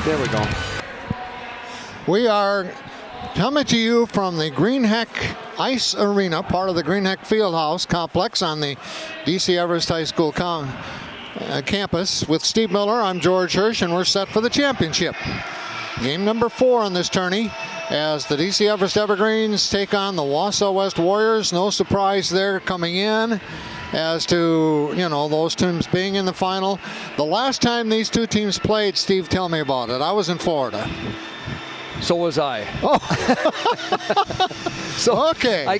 There we go. We are coming to you from the Greenheck Ice Arena, part of the Greenheck Fieldhouse complex on the DC Everest High School campus. With Steve Miller, I'm George Hirsch, and we're set for the championship. Game number 4 on this tourney as the DC Everest Evergreens take on the Wausau West Warriors. No surprise there coming in as to, you know, those teams being in the final. The last time these two teams played, Steve, tell me about it. I was in Florida. So was I. Oh. So okay. I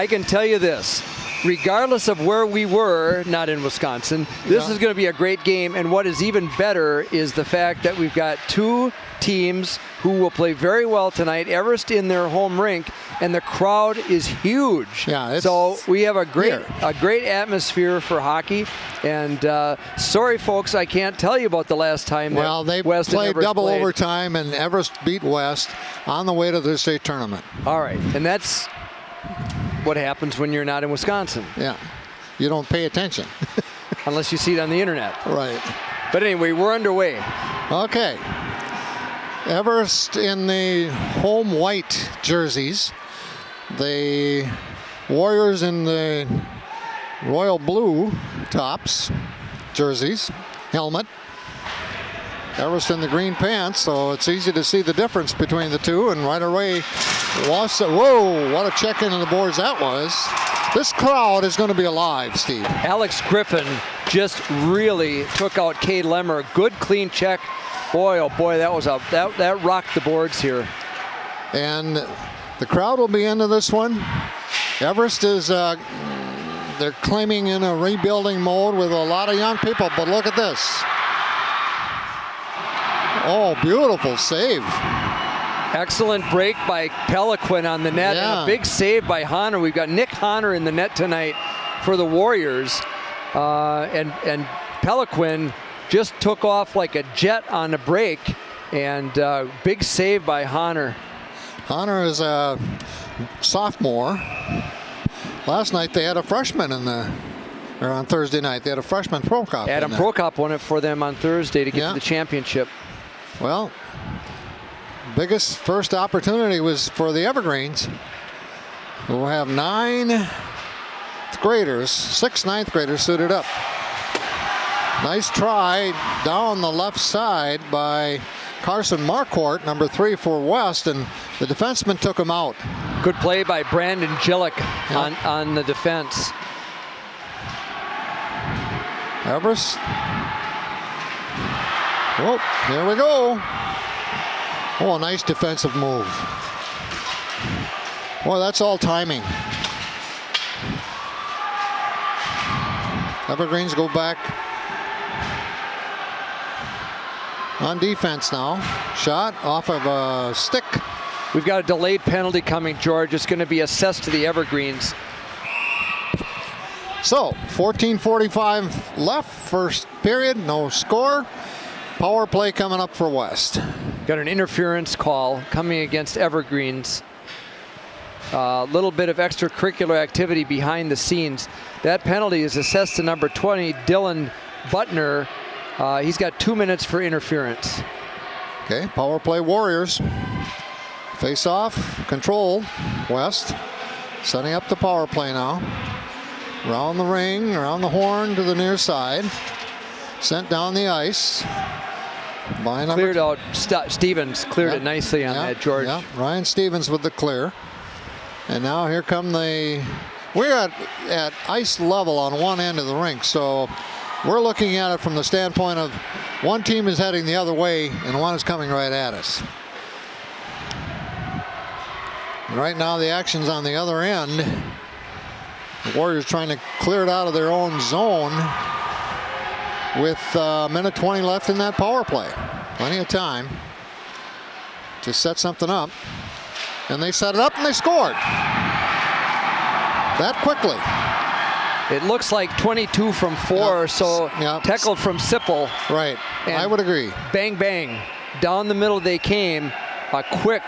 can tell you this. Regardless of where we were, not in Wisconsin, this is going to be a great game. And what is even better is the fact that we've got two teams who will play very well tonight. Everest in their home rink, and the crowd is huge. Yeah, so we have a great atmosphere for hockey. And sorry, folks, I can't tell you about the last time. Well, they West played double overtime, and Everest beat West on the way to the state tournament. All right, and that's what happens when you're not in Wisconsin. Yeah, you don't pay attention. Unless you see it on the internet. Right. But anyway, we're underway. Okay. Everest in the home white jerseys. The Warriors in the royal blue tops, jerseys, helmet. Everest in the green pants, so it's easy to see the difference between the two. And right away, Wausau, whoa, what a check into the boards that was. This crowd is going to be alive, Steve. Alex Griffin just really took out Cade Lemmer. Good, clean check. Boy, oh boy, that rocked the boards here. And the crowd will be into this one. Everest is, they're claiming in a rebuilding mode with a lot of young people, but look at this. Oh, beautiful save. Excellent break by Peliquin on the net, and a big save by Honor. We've got Nick Honor in the net tonight for the Warriors. And Peliquin just took off like a jet on the break, and big save by Honor. Honor is a sophomore. Last night they had a freshman or on Thursday night, they had a freshman Prokop. Adam Prokop won it for them on Thursday to get to the championship. Well, biggest first opportunity was for the Evergreens, who will have 9th graders, 6 9th graders suited up. Nice try down the left side by Carson Marquardt, number 3 for West, and the defenseman took him out. Good play by Brandon Gillick on the defense. Everest. Oh, here we go. Oh, a nice defensive move. Boy, that's all timing. Evergreens go back on defense now. Shot off of a stick. We've got a delayed penalty coming, George. It's going to be assessed to the Evergreens. So, 14:45 left, first period, no score. Power play coming up for West. Got an interference call coming against Evergreens. A little bit of extracurricular activity behind the scenes. That penalty is assessed to number 20, Dylan Butner. He's got 2 minutes for interference. Okay, power play Warriors. Face off, control, West. Setting up the power play now. Around the ring, around the horn to the near side. Sent down the ice. By cleared out, Stevens cleared it nicely on that, George. Yeah, Ryan Stevens with the clear. And now here come we're at ice level on one end of the rink, so we're looking at it from the standpoint of one team is heading the other way and one is coming right at us. And right now the action's on the other end. The Warriors trying to clear it out of their own zone with a minute 20 left in that power play. Plenty of time to set something up. And they set it up and they scored. That quickly. It looks like 22 from 4, so tackled from Sipple. Right, I would agree. Bang, bang. Down the middle they came. A quick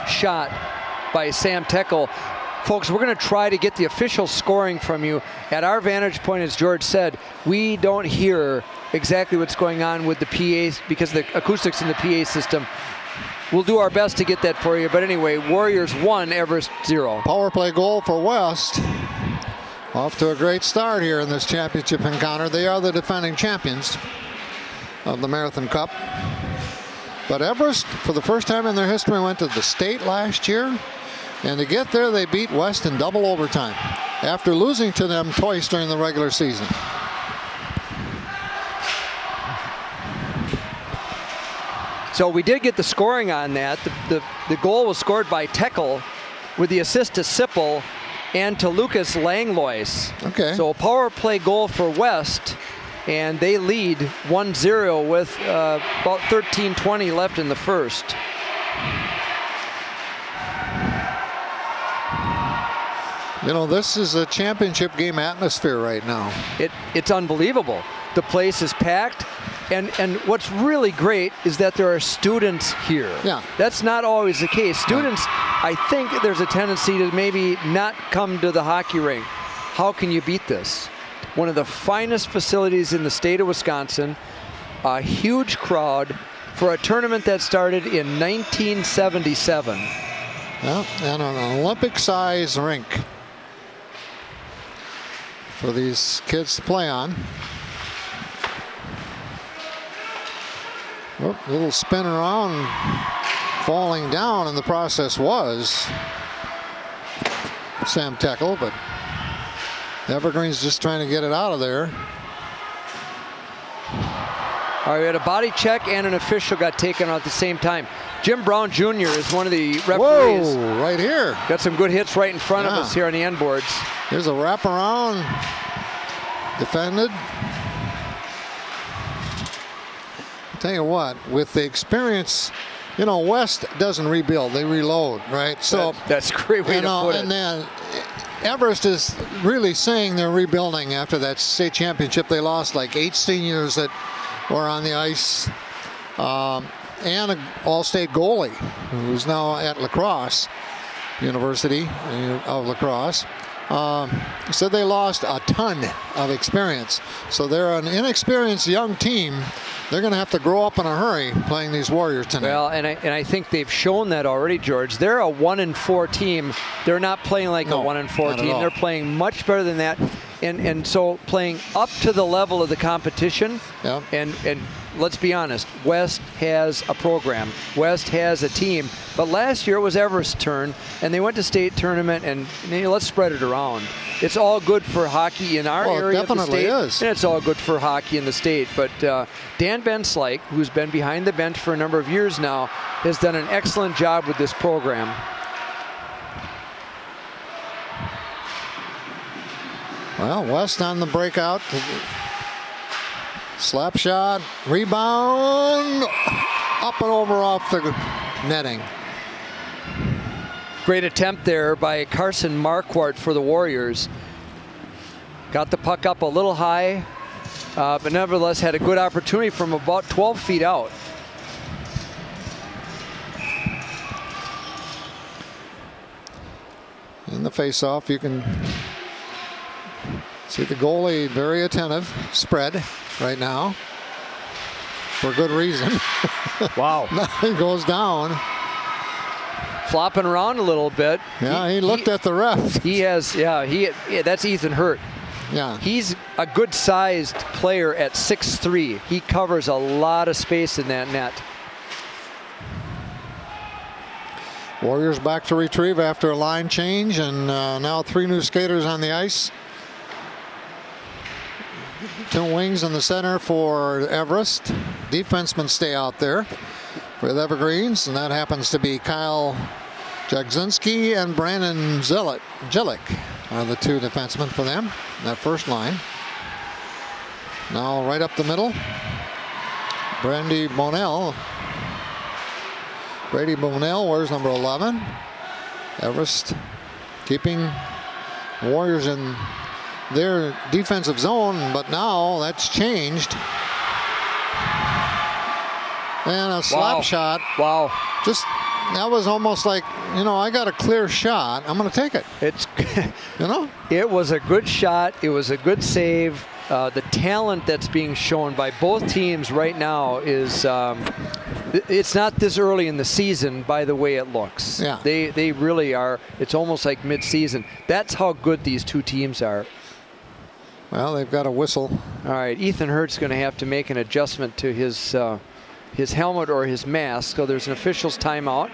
shot by Sam Teckel. folks, we're going to try to get the official scoring from you. At our vantage point, as George said, we don't hear exactly what's going on with the PA because the acoustics in the PA system. We'll do our best to get that for you. But anyway, Warriors 1, Everest 0. Power play goal for West. Off to a great start here in this championship encounter. They are the defending champions of the Marathon Cup. But Everest, for the first time in their history, went to the state last year. And to get there, they beat West in double overtime after losing to them twice during the regular season. So we did get the scoring on that. The goal was scored by Teckel with the assist to Sippel and to Lucas Langlois. Okay. So a power play goal for West, and they lead 1-0 with about 13:20 left in the first. You know, this is a championship game atmosphere right now. It's unbelievable. The place is packed. And what's really great is that there are students here. Yeah. That's not always the case. Students, I think there's a tendency to maybe not come to the hockey rink. How can you beat this? One of the finest facilities in the state of Wisconsin, a huge crowd for a tournament that started in 1977. Well, and an Olympic-size rink for these kids to play on. Oh, little spin around, falling down in the process was Sam Teckel, but Evergreen's just trying to get it out of there. All right, we had a body check and an official got taken out at the same time. Jim Brown Jr. is one of the referees. Whoa, right here. Got some good hits right in front of us here on the end boards. Here's a wraparound. Defended. Tell you what, with the experience, you know, West doesn't rebuild, they reload, right? So that's a great way to put it. And then Everest is really saying they're rebuilding after that state championship. They lost like 8 seniors that were on the ice, and an all-state goalie who's now at La Crosse University of La Crosse. So they lost a ton of experience. So they're an inexperienced young team. They're going to have to grow up in a hurry playing these Warriors tonight. Well, and I think they've shown that already, George. They're a 1-4 team. They're not playing like a 1-4 team. They're playing much better than that. And so playing up to the level of the competition. Yeah. And let's be honest, West has a program. West has a team. But last year it was Everest's turn, and they went to state tournament, and let's spread it around. It's all good for hockey in our area of the state, is. and it's all good for hockey in the state. But Dan Benslike, who's been behind the bench for a number of years now, has done an excellent job with this program. Well, West on the breakout. Slap shot, rebound, up and over off the netting. Great attempt there by Carson Marquardt for the Warriors. Got the puck up a little high, but nevertheless had a good opportunity from about 12 feet out. In the face-off, you can see the goalie very attentive, spread right now, for good reason. Wow. Now he goes down. Flopping around a little bit. Yeah, he looked at the ref. He has, that's Ethan Hurt. Yeah. He's a good-sized player at 6'3". He covers a lot of space in that net. Warriors back to retrieve after a line change, and now 3 new skaters on the ice. 2 wings in the center for Everest. Defensemen stay out there with Evergreens, and that happens to be Kyle Jagzinski and Brandon Jillick are the 2 defensemen for them, that first line. Now right up the middle, Brady Bonell wears number 11. Everest keeping Warriors in their defensive zone, but now that's changed. And a slap shot. Wow. Just that was almost like, I got a clear shot. I'm going to take it. It's, It was a good shot. It was a good save. The talent that's being shown by both teams right now is, it's not this early in the season by the way it looks. Yeah. They really are. It's almost like mid-season. That's how good these two teams are. Well, they've got a whistle. All right, Ethan Hurt's going to have to make an adjustment to his helmet or his mask. So there's an official's timeout.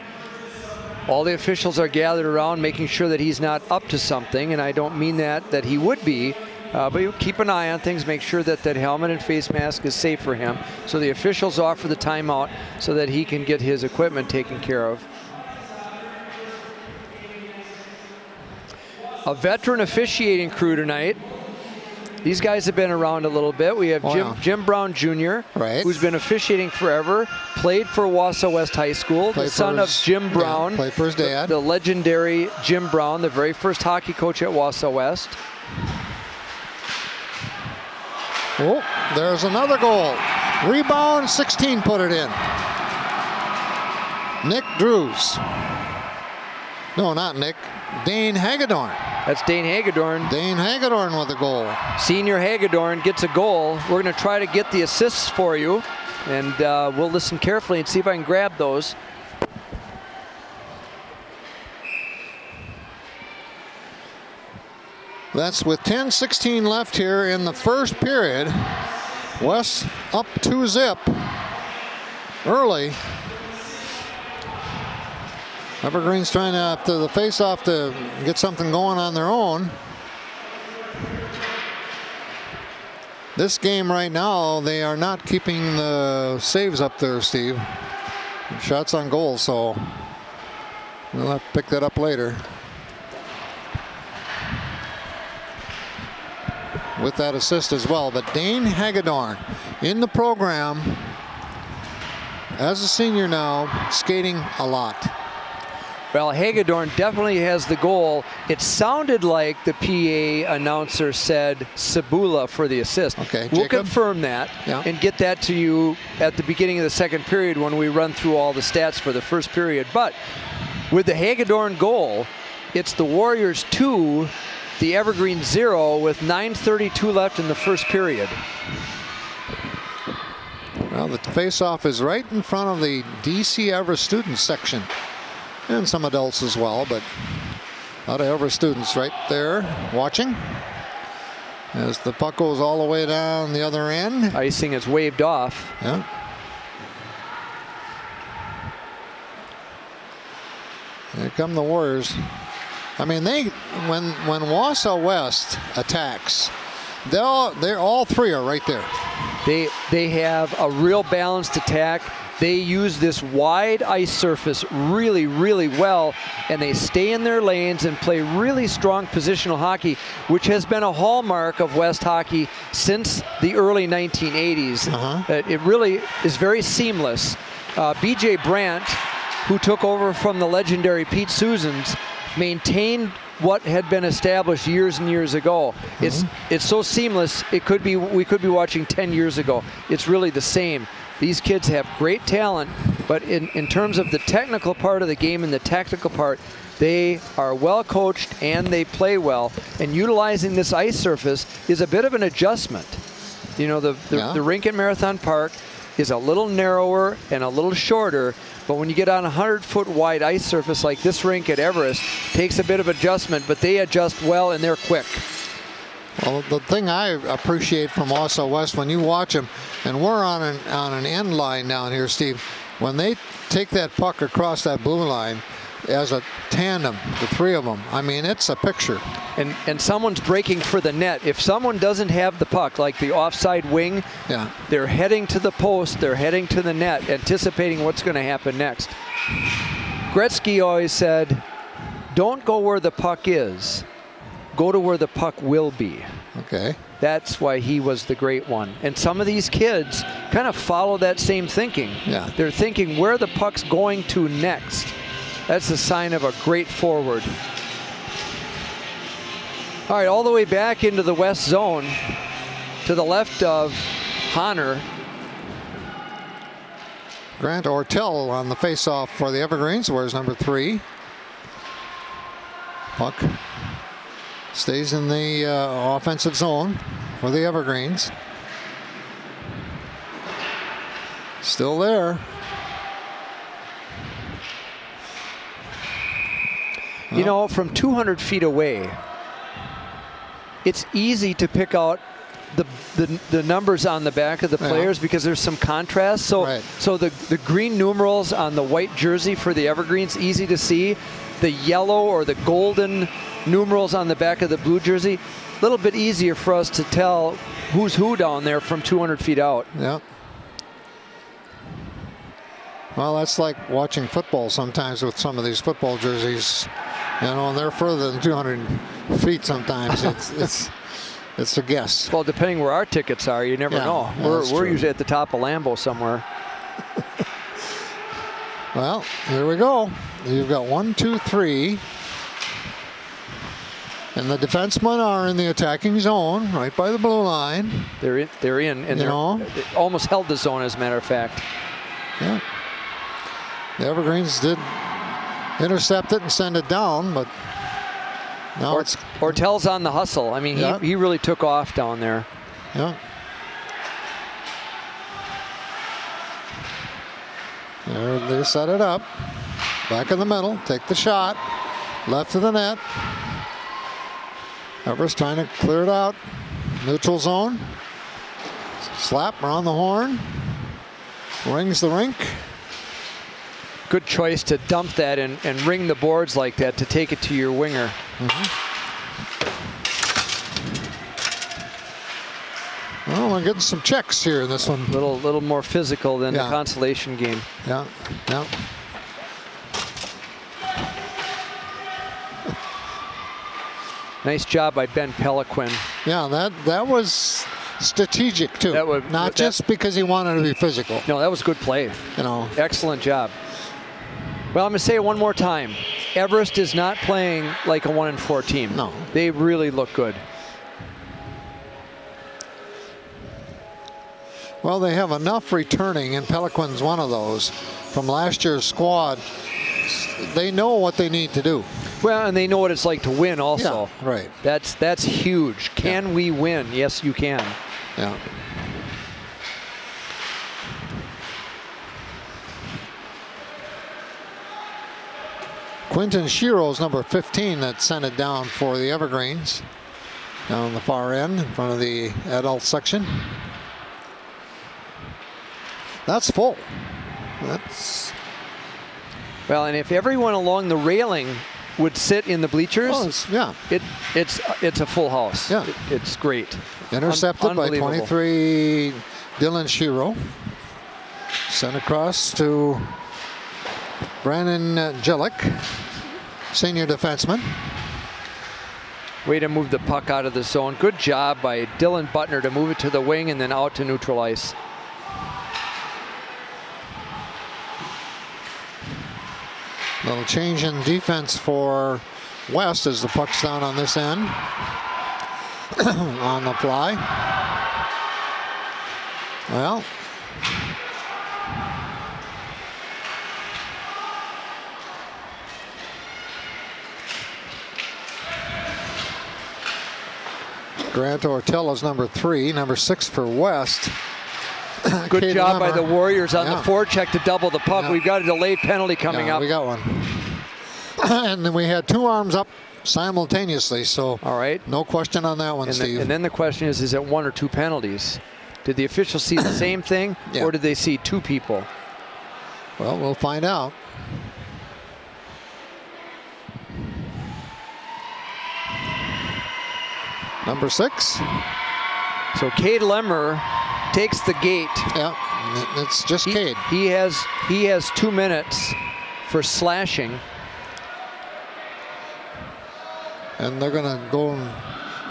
All the officials are gathered around making sure that he's not up to something, and I don't mean that he would be. But you keep an eye on things, make sure that helmet and face mask is safe for him. So the officials offer the timeout so that he can get his equipment taken care of. A veteran officiating crew tonight. These guys have been around a little bit. We have Jim Brown Jr., right, who's been officiating forever, played for Wausau West High School, the son of Jim Brown. Played for his dad. The legendary Jim Brown, the very first hockey coach at Wausau West. Oh, there's another goal. Rebound, 16 put it in. Nick Drews. No, not Nick. Dane Hagedorn. That's Dane Hagedorn. Dane Hagedorn with a goal. Senior Hagedorn gets a goal. We're going to try to get the assists for you, and we'll listen carefully and see if I can grab those. That's with 10:16 left here in the first period. West up 2-zip early. Evergreen's trying to, after the face-off, to get something going on their own. This game right now, they are not keeping the saves up there, Steve. Shots on goal, so we'll have to pick that up later. With that assist as well. But Dane Hagedorn in the program as a senior now, skating a lot. Well, Hagedorn definitely has the goal. It sounded like the PA announcer said Sabula for the assist. Okay, we'll Jacob? confirm that and get that to you at the beginning of the second period when we run through all the stats for the first period. But with the Hagedorn goal, it's the Warriors 2, the Evergreen 0 with 9:32 left in the first period. Well, the face-off is right in front of the DC Everest students section. And some adults as well, but a lot of Everest students right there watching. As the puck goes all the way down the other end. Icing is waved off. Yeah. Here come the Warriors. I mean, when Wausau West attacks, they're all three are right there. They have a real balanced attack. They use this wide ice surface really, really well, and they stay in their lanes and play really strong positional hockey, which has been a hallmark of West hockey since the early 1980s. It really is very seamless. B.J. Brandt, who took over from the legendary Pete Susans, maintained what had been established years and years ago. It's so seamless. We could be watching 10 years ago. It's really the same. These kids have great talent, but in terms of the technical part of the game and the tactical part, they are well coached and they play well. And utilizing this ice surface is a bit of an adjustment. You know, the rink at Marathon Park is a little narrower and a little shorter, but when you get on a 100-foot wide ice surface like this rink at Everest, takes a bit of adjustment, but they adjust well and they're quick. Well, the thing I appreciate from Wausau West, when you watch them, and we're on an end line down here, Steve, when they take that puck across that blue line as a tandem, the three of them, I mean, it's a picture. And someone's breaking for the net. If someone doesn't have the puck, like the offside wing, they're heading to the post, they're heading to the net, anticipating what's going to happen next. Gretzky always said, don't go where the puck is. Go to where the puck will be. Okay. That's why he was the great one. And some of these kids kind of follow that same thinking. Yeah. They're thinking where the puck's going to next. That's a sign of a great forward. All right, all the way back into the west zone to the left of Honor. Grant Ortell on the face-off for the Evergreens, wears number 3. Puck stays in the offensive zone for the Evergreens. Still there. You know, from 200 feet away, it's easy to pick out the numbers on the back of the players because there's some contrast. So so the green numerals on the white jersey for the Evergreens, easy to see. The yellow or the golden numerals on the back of the blue jersey, a little bit easier for us to tell who's who down there from 200 feet out. Yeah. Well, that's like watching football sometimes with some of these football jerseys. You know, and they're further than 200 feet sometimes. It's a guess. Well, depending where our tickets are, you never know. We're usually at the top of Lambeau somewhere. Well, here we go. You've got 1, 2, 3. And the defensemen are in the attacking zone, right by the blue line. They're in, and they almost held the zone, as a matter of fact. Yeah. The Evergreens did intercept it and send it down, but now Ortell's on the hustle. I mean, he really took off down there. Yeah. There they set it up. Back in the middle. Take the shot. Left of the net. Everest trying to clear it out. Neutral zone. Slap around the horn. Rings the rink. Good choice to dump that and ring the boards like that to take it to your winger. Well, we're getting some checks here in this one. A little more physical than the consolation game. Yeah, yeah. Nice job by Ben Peliquin. Yeah, that was strategic too. Not just because he wanted to be physical. No, that was good play. You know, excellent job. Well, I'm going to say it one more time. Everest is not playing like a 1-4 team. No. They really look good. Well, they have enough returning, and Peliquin's one of those, from last year's squad. They know what they need to do. Well, and they know what it's like to win also. Yeah, right. That's huge. Can we win? Yes, you can. Yeah. Quinton Shiro's number 15 that sent it down for the Evergreens. Down the far end in front of the adult section. That's full. That's... Well, and if everyone along the railing would sit in the bleachers, it's a full house. Yeah. It's great. Intercepted by 23 Dylan Shiro. Sent across to Brandon Jelic, senior defenseman. Way to move the puck out of the zone. Good job by Dylan Butner to move it to the wing and then out to neutral ice. Little change in defense for West as the puck's down on this end. On the fly. Well, Grant Ortella's number 3, number 6 for West. Good job by the Warriors on the forecheck to double the puck. We've got a delayed penalty coming up. We got one. And then we had 2 arms up simultaneously, so all right, no question on that one, Steve. And then the question is it 1 or 2 penalties? Did the officials see the same thing, or did they see 2 people? Well, we'll find out. Number 6. So Cade Lemmer takes the gate. Yeah, it's just Cade. He has 2 minutes for slashing. And they're going to go and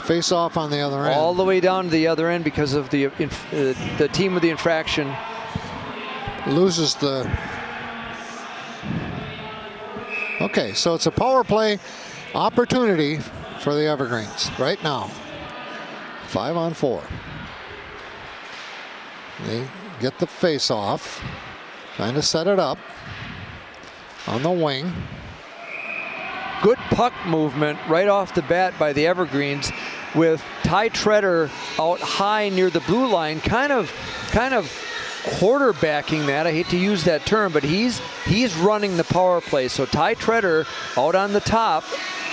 face off on the other end. All the way down to the other end because of the team with the infraction. Loses the... Okay, so it's a power play opportunity for the Evergreens right now. 5-on-4. They get the face off. Trying to set it up on the wing. Good puck movement right off the bat by the Evergreens, with Ty Treader out high near the blue line, kind of quarterbacking that. I hate to use that term, but he's running the power play. So Ty Treader out on the top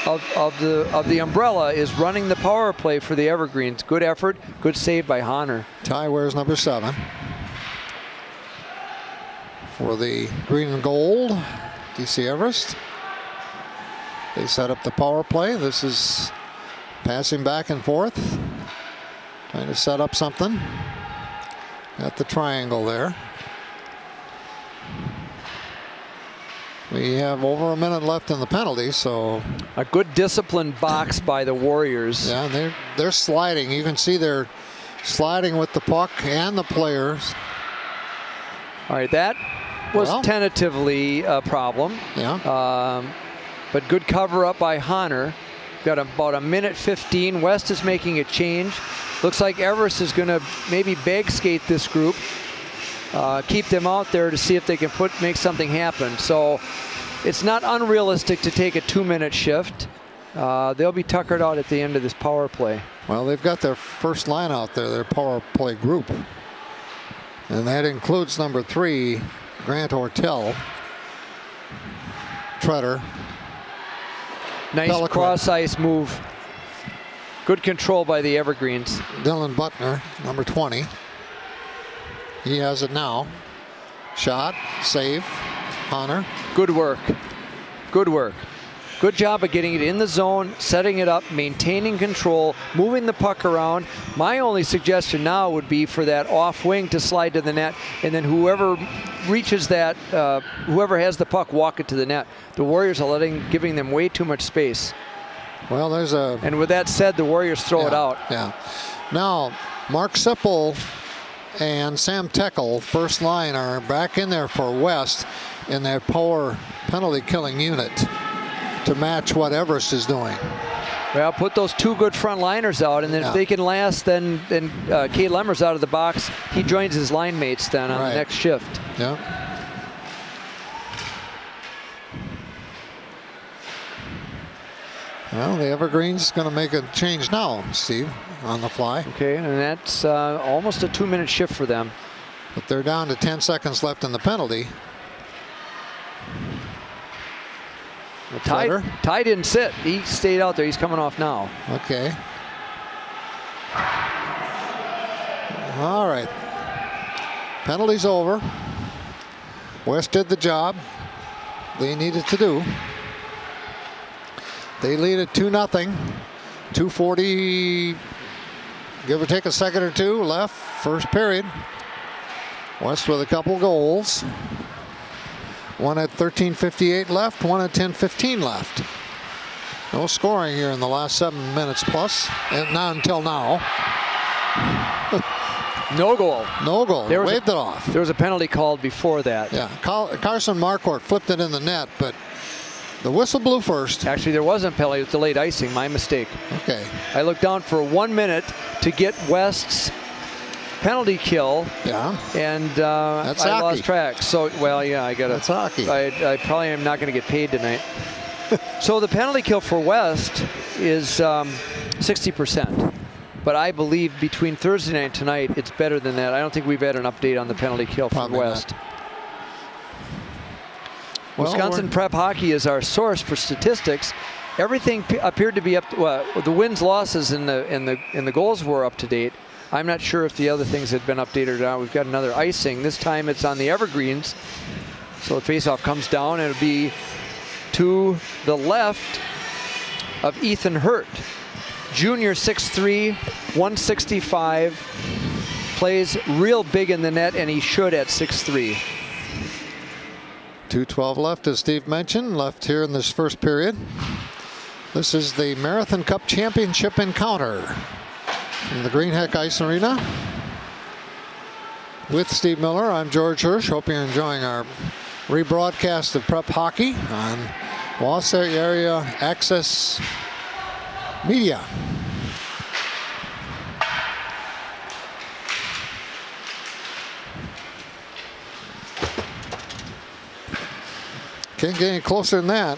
of the umbrella is running the power play for the Evergreens. Good effort, good save by Honor. Ty wears number 7 for the green and gold DC Everest. They set up the power play. This is passing back and forth, trying to set up something at the triangle there. We have over a minute left in the penalty, so a good disciplined box by the Warriors. Yeah, they're sliding. You can see they're sliding with the puck and the players. All right, that was tentatively a problem. Yeah. But good cover up by Honor. Got about a minute 15. West is making a change. Looks like Everest is going to maybe bag skate this group. Keep them out there to see if they can make something happen. So it's not unrealistic to take a 2-minute shift. They'll be tuckered out at the end of this power play. Well, they've got their first line out there, their power play group. And that includes number 3, Grant Ortell, Treader. Nice cross-ice move. Good control by the Evergreens. Dylan Butner, number 20. He has it now. Shot, save, Honor. Good work. Good work. Good job of getting it in the zone, setting it up, maintaining control, moving the puck around. My only suggestion now would be for that off wing to slide to the net, and then whoever reaches that, whoever has the puck, walk it to the net. The Warriors are giving them way too much space. Well, there's a... And with that said, the Warriors throw it out. Yeah. Now, Mark Sipple and Sam Teckel, first line, are back in there for West in that power penalty killing unit to match what Everest is doing. Well, put those 2 good front liners out, and then if they can last, then Kate Lemmer's out of the box. He joins his line mates then on the next shift. Yeah. Well, the Evergreens going to make a change now, Steve, on the fly. Okay, and that's almost a 2-minute shift for them. But they're down to 10 seconds left in the penalty. Well, Ty didn't sit. He stayed out there. He's coming off now. Okay. All right. Penalty's over. West did the job they needed to do. They lead at 2-0. 2:40, give or take a second or two left, first period. West with a couple goals. One at 13:58 left, one at 10:15 left. No scoring here in the last 7 minutes plus, and not until now. No goal. No goal. They waved it off. There was a penalty called before that. Yeah, Carson Marquardt flipped it in the net, but the whistle blew first. Actually, there wasn't a penalty. It was delayed icing. My mistake. Okay. I looked down for 1 minute to get West's penalty kill. Yeah. And That's I hockey. lost track. So, well, yeah, I got to. That's hockey. I probably am not going to get paid tonight. So the penalty kill for West is 60%. But I believe between Thursday night and tonight, it's better than that. I don't think we've had an update on the penalty kill from West. Well, Wisconsin Prep Hockey is our source for statistics. Everything appeared to be up. Well, the wins, losses, and the goals were up to date. I'm not sure if the other things had been updated or not. We've got another icing. This time it's on the Evergreens. So the faceoff comes down, and it'll be to the left of Ethan Hurt. Junior, 6'3", 165. Plays real big in the net, and he should at 6'3". 2:12 left, as Steve mentioned, left here in this first period. This is the Marathon Cup Championship encounter from the Greenheck Ice Arena. With Steve Miller, I'm George Hirsch. Hope you're enjoying our rebroadcast of Prep Hockey on Wausau Area Access Media. Can't get any closer than that.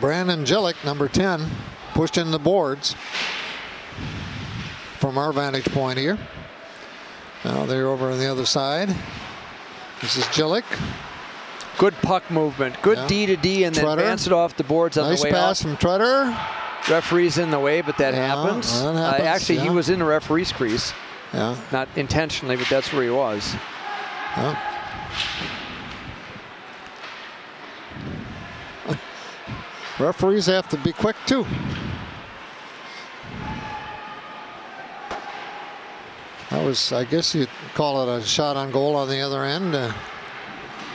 Brandon Jillick, number 10, pushed in the boards from our vantage point here. Now they're over on the other side. This is Jillick. Good puck movement. Good D to D, and then advance it off the boards on the way out. Nice pass from Treader. Referee's in the way, but that happens. That happens. Actually, he was in the referee's crease. Yeah. Not intentionally, but that's where he was. Yeah. Referees have to be quick too. That was, I guess you'd call it a shot on goal on the other end,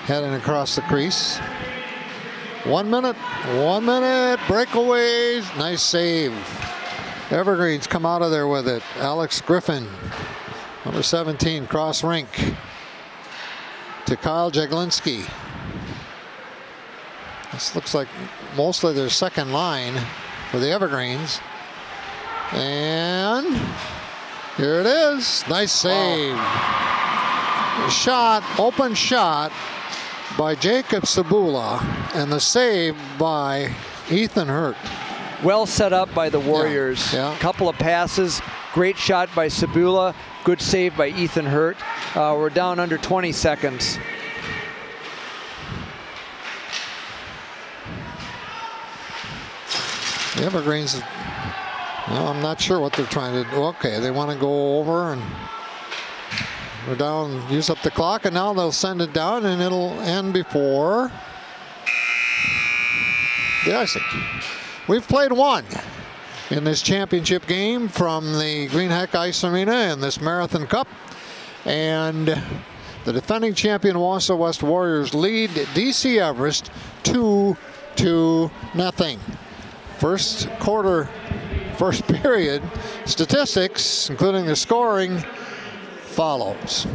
heading across the crease. 1 minute, breakaways, nice save. Evergreens come out of there with it. Alex Griffin, number 17, cross rink to Kyle Jaglinski. This looks like mostly their second line for the Evergreens. And here it is. Nice save. Shot, open shot by Jacob Sabula, and the save by Ethan Hurt. Well set up by the Warriors. Yeah. Couple of passes. Great shot by Sabula. Good save by Ethan Hurt. We're down under 20 seconds. The Evergreens, well, I'm not sure what they're trying to do. Okay, they want to go over, and we're down, use up the clock, and now they'll send it down, and it'll end before the icing. We've played one in this championship game from the Greenheck Ice Arena in this Marathon Cup, and the defending champion Wausau West Warriors lead DC Everest 2-0. First quarter, first period statistics, including the scoring, follows.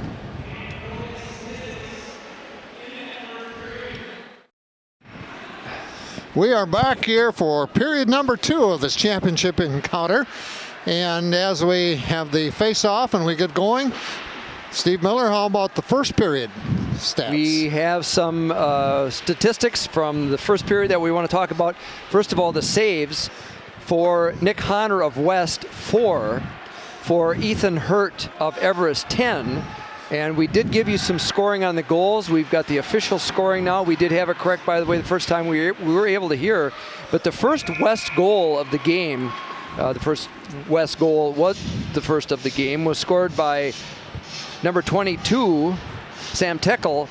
We are back here for period number 2 of this championship encounter. And as we have the face-off and we get going, Steve Miller, how about the first period stats? We have some statistics from the first period that we want to talk about. First of all, the saves for Nick Honner of West, 4. For Ethan Hurt of Everest, 10. And we did give you some scoring on the goals. We've got the official scoring now. We did have it correct, by the way, the first time we were able to hear. But the first West goal of the game, the first West goal was the first of the game, was scored by number 22, Sam Teckel,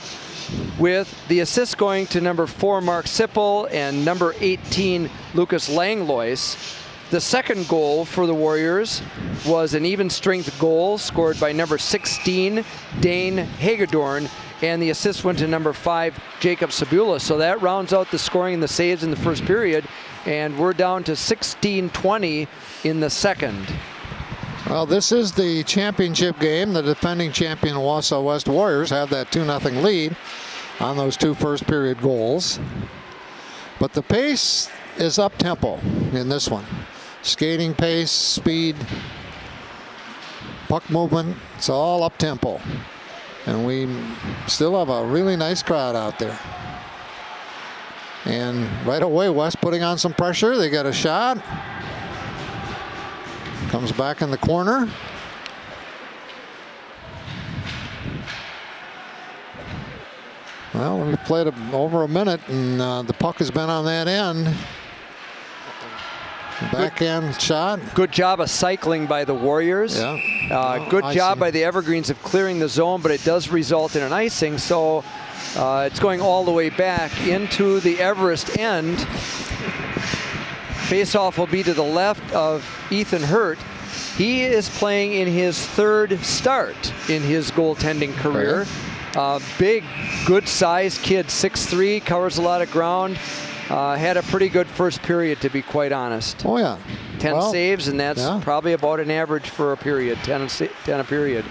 with the assist going to number 4, Mark Sippel, and number 18, Lucas Langlois. The second goal for the Warriors was an even strength goal scored by number 16, Dane Hagedorn, and the assist went to number 5, Jacob Sabula. So that rounds out the scoring and the saves in the first period, and we're down to 16-20 in the second. Well, this is the championship game. The defending champion Wausau West Warriors have that 2-0 lead on those 2 first period goals. But the pace is up-tempo in this one. Skating pace, speed, puck movement, it's all up-tempo. And we still have a really nice crowd out there. And right away, West putting on some pressure. They got a shot. Comes back in the corner. Well, we've played over a minute, and the puck has been on that end. Backhand shot. Good job of cycling by the Warriors. Yeah. Good job by the Evergreens of clearing the zone, but it does result in an icing. So it's going all the way back into the Everest end. Face-off will be to the left of Ethan Hurt. He is playing in his 3rd start in his goaltending career. Big, good-sized kid, 6'3", covers a lot of ground. Had a pretty good first period, to be quite honest. Oh, yeah. 10 saves, and that's probably about an average for a period, 10 a period.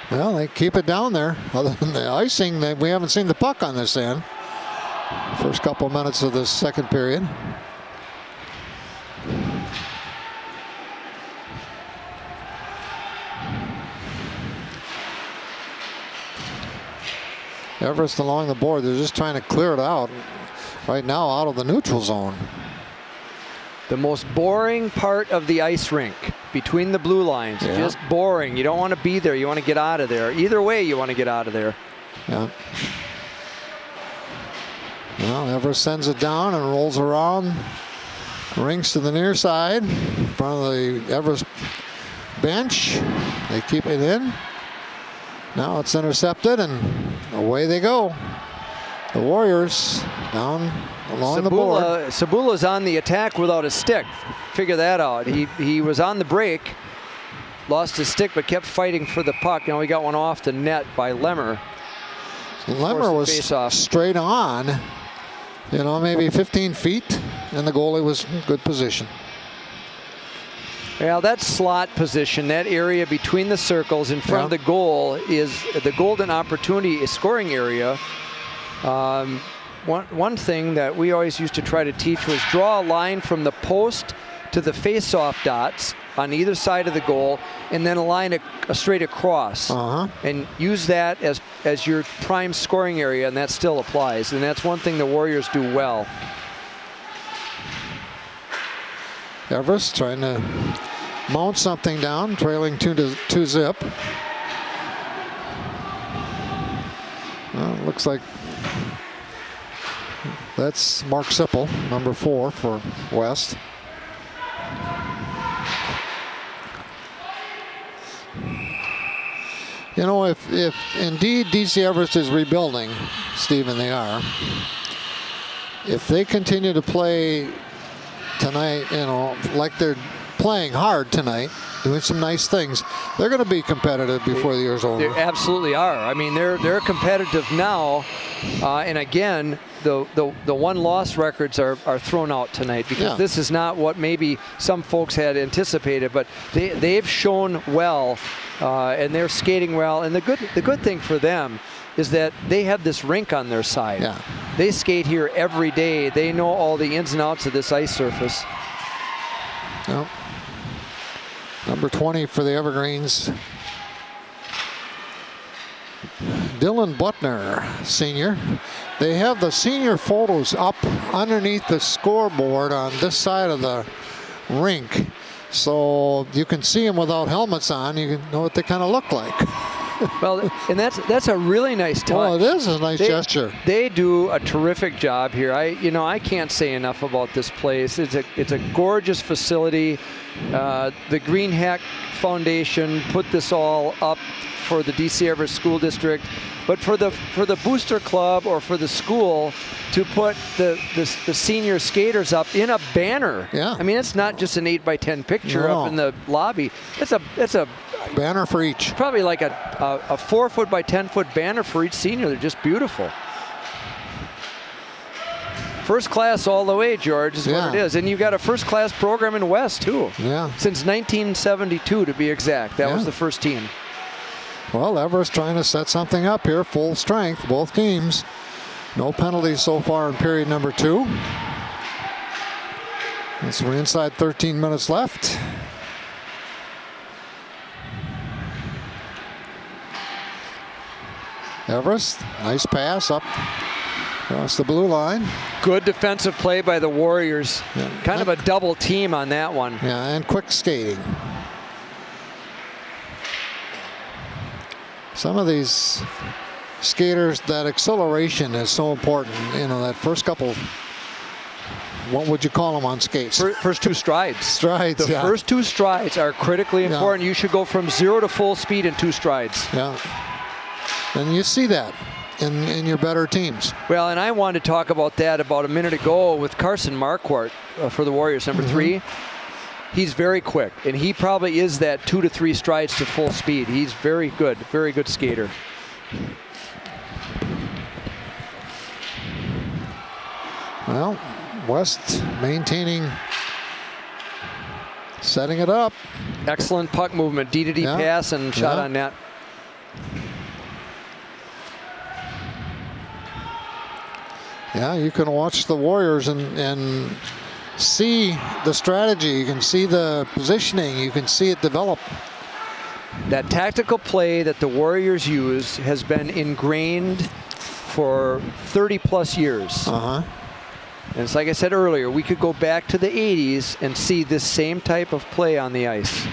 Well, they keep it down there. Other than the icing, we haven't seen the puck on this end. First couple minutes of the second period. Everest along the board. They're just trying to clear it out right now out of the neutral zone. The most boring part of the ice rink, between the blue lines. Yeah. Just boring. You don't want to be there. You want to get out of there. Either way, you want to get out of there. Yeah. Well, Everest sends it down and rolls around. Rings to the near side in front of the Everest bench. They keep it in. Now it's intercepted and away they go. The Warriors down along the board. Sabula's on the attack without a stick. Figure that out. He was on the break, lost his stick, but kept fighting for the puck. Now he got one off the net by Lemmer. Lemmer was straight on, you know, maybe 15 feet, and the goalie was in good position. Well, that slot position, that area between the circles in front of the goal, is the golden opportunity scoring area. One thing that we always used to try to teach was draw a line from the post to the face-off dots on either side of the goal, and then a line straight across, and use that as your prime scoring area, and that still applies. And that's one thing the Warriors do well. Everest trying to mount something down, trailing 2-zip. Well, it looks like that's Mark Sipple, number 4 for West. You know, if indeed DC Everest is rebuilding, Stephen, they are. If they continue to play tonight, you know, like they're playing hard tonight, doing some nice things, they're going to be competitive before the year's over. They absolutely are. I mean, they're competitive now, and again, the one-loss records are thrown out tonight because this is not what maybe some folks had anticipated, but they've shown well, and they're skating well. And the good thing for them is that they have this rink on their side. Yeah. They skate here every day. They know all the ins and outs of this ice surface. Well, number 20 for the Evergreens, Dylan Butner, senior. They have the senior photos up underneath the scoreboard on this side of the rink, so you can see them without helmets on. You can know what they kind of look like. Well, and that's a really nice touch. Well, it is a nice gesture. They do a terrific job here. I can't say enough about this place. It's a gorgeous facility. The Greenheck Foundation put this all up for the DC Everest School District, but for the booster club or for the school to put the senior skaters up in a banner. Yeah. I mean, it's not just an 8x10 picture up in the lobby. It's a banner for each. Probably like a 4 foot by 10 foot banner for each senior. They're just beautiful. First class all the way, George, is what it is. And you've got a first class program in West too. Yeah. Since 1972 to be exact. That was the first team. Well, Everest trying to set something up here, full strength, both teams. No penalties so far in period number 2. As we're inside 13 minutes left. Everest, nice pass up across the blue line. Good defensive play by the Warriors. Yeah. Kind of a double team on that one. Yeah, and quick skating. Some of these skaters, that acceleration is so important. You know, that first couple, what would you call them on skates? First 2 strides. Strides, The first 2 strides are critically important. You should go from 0 to full speed in 2 strides. Yeah. And you see that in your better teams. Well, and I wanted to talk about that about a minute ago with Carson Marquardt for the Warriors, number 3. He's very quick, and he probably is that 2 to 3 strides to full speed. He's very good skater. Well, West maintaining, setting it up. Excellent puck movement, D-to-D pass and shot on net. Yeah, you can watch the Warriors and see the strategy. You can see the positioning. You can see it develop. That tactical play that the Warriors use has been ingrained for 30 plus years. Uh-huh. And it's like I said earlier, we could go back to the 80s and see this same type of play on the ice.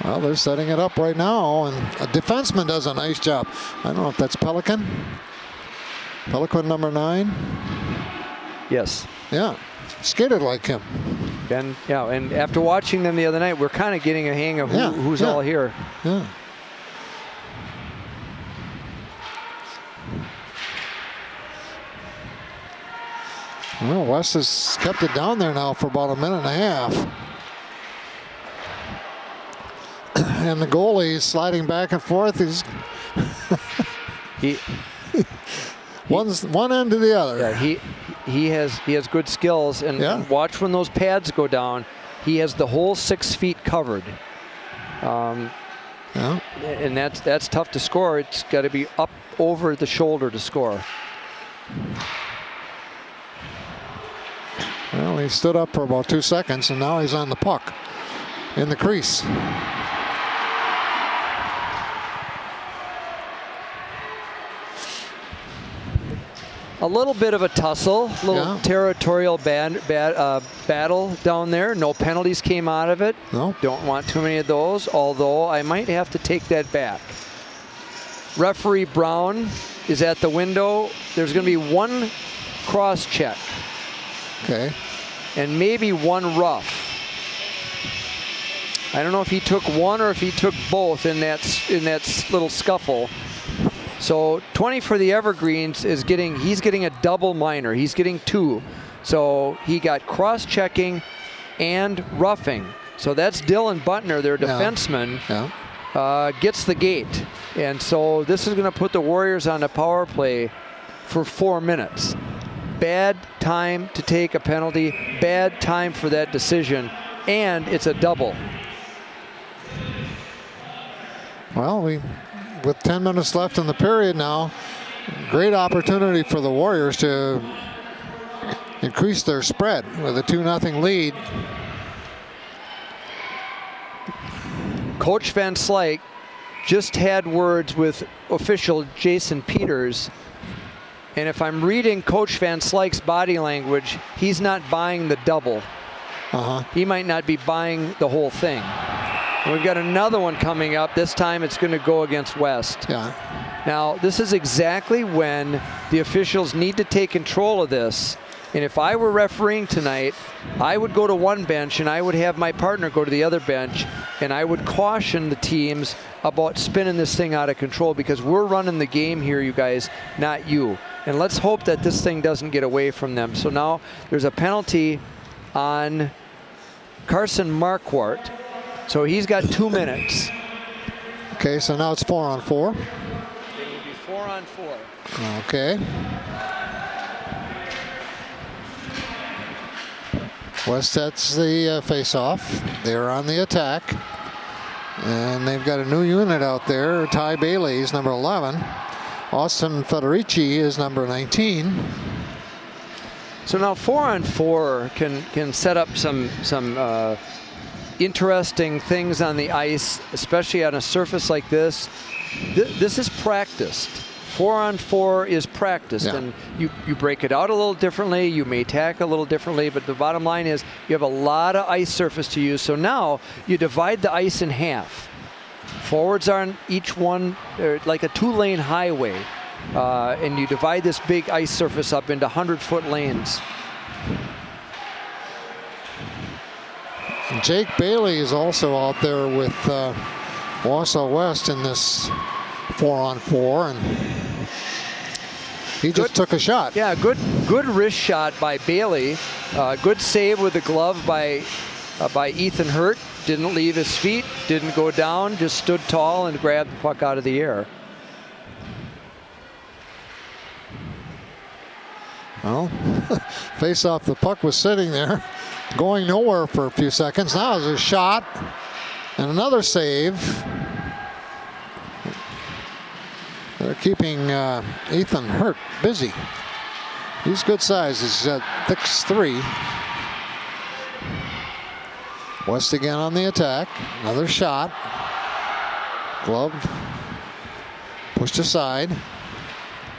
Well, they're setting it up right now, and a defenseman does a nice job. I don't know if that's Pelican. Pelican number 9. Yes. Yeah, skated like him. And yeah, and after watching them the other night, we're kind of getting a hang of who's all here. Yeah. Well, West has kept it down there now for about a minute and a half. And the goalie is sliding back and forth. He's one end to the other. Yeah, he has good skills, and watch when those pads go down. He has the whole 6 feet covered. And that's tough to score. It's got to be up over the shoulder to score. Well, he stood up for about 2 seconds, and now he's on the puck in the crease. A little bit of a tussle, a little territorial battle down there. No penalties came out of it. No. Don't want too many of those, although I might have to take that back. Referee Brown is at the window. There's going to be one cross check. Okay. And maybe one rough. I don't know if he took one or if he took both in that little scuffle. So 20 for the Evergreens he's getting a double minor. He's getting 2. So he got cross-checking and roughing. So that's Dylan Butner, their defenseman, gets the gate. And so this is going to put the Warriors on a power play for 4 minutes. Bad time to take a penalty, bad time for that decision, and it's a double. Well, with 10 minutes left in the period now, great opportunity for the Warriors to increase their spread with a 2-0 lead. Coach Van Slyke just had words with official Jason Peters, and if I'm reading Coach Van Slyke's body language, he's not buying the double. He might not be buying the whole thing. And we've got another one coming up. This time it's going to go against West. Now, this is exactly when the officials need to take control of this. And if I were refereeing tonight, I would go to one bench and I would have my partner go to the other bench, and I would caution the teams about spinning this thing out of control, because we're running the game here, you guys, not you. And let's hope that this thing doesn't get away from them. So now there's a penalty on Carson Marquardt. So he's got 2 minutes. Okay, so now it's 4-on-4. It would be 4-on-4. Okay. West sets the face-off. They're on the attack. And they've got a new unit out there. Ty Bailey is number 11. Austin Federici is number 19. So now 4-on-4 can set up some interesting things on the ice, especially on a surface like this. This is practiced. 4-on-4 is practiced, and you break it out a little differently. You may tack a little differently, but the bottom line is you have a lot of ice surface to use. So now you divide the ice in half. Forwards are on each one like a 2-lane highway, and you divide this big ice surface up into 100-foot lanes. Jake Bailey is also out there with Wausau West in this 4-on-4, and he just took a shot. Yeah, good wrist shot by Bailey. Good save with the glove by Ethan Hurt. Didn't leave his feet, didn't go down, just stood tall and grabbed the puck out of the air. Well, face off, the puck was sitting there, going nowhere for a few seconds. Now there's a shot and another save. They're keeping Ethan Hurt busy. He's good size. He's 6'3". West again on the attack. Another shot. Glove pushed aside.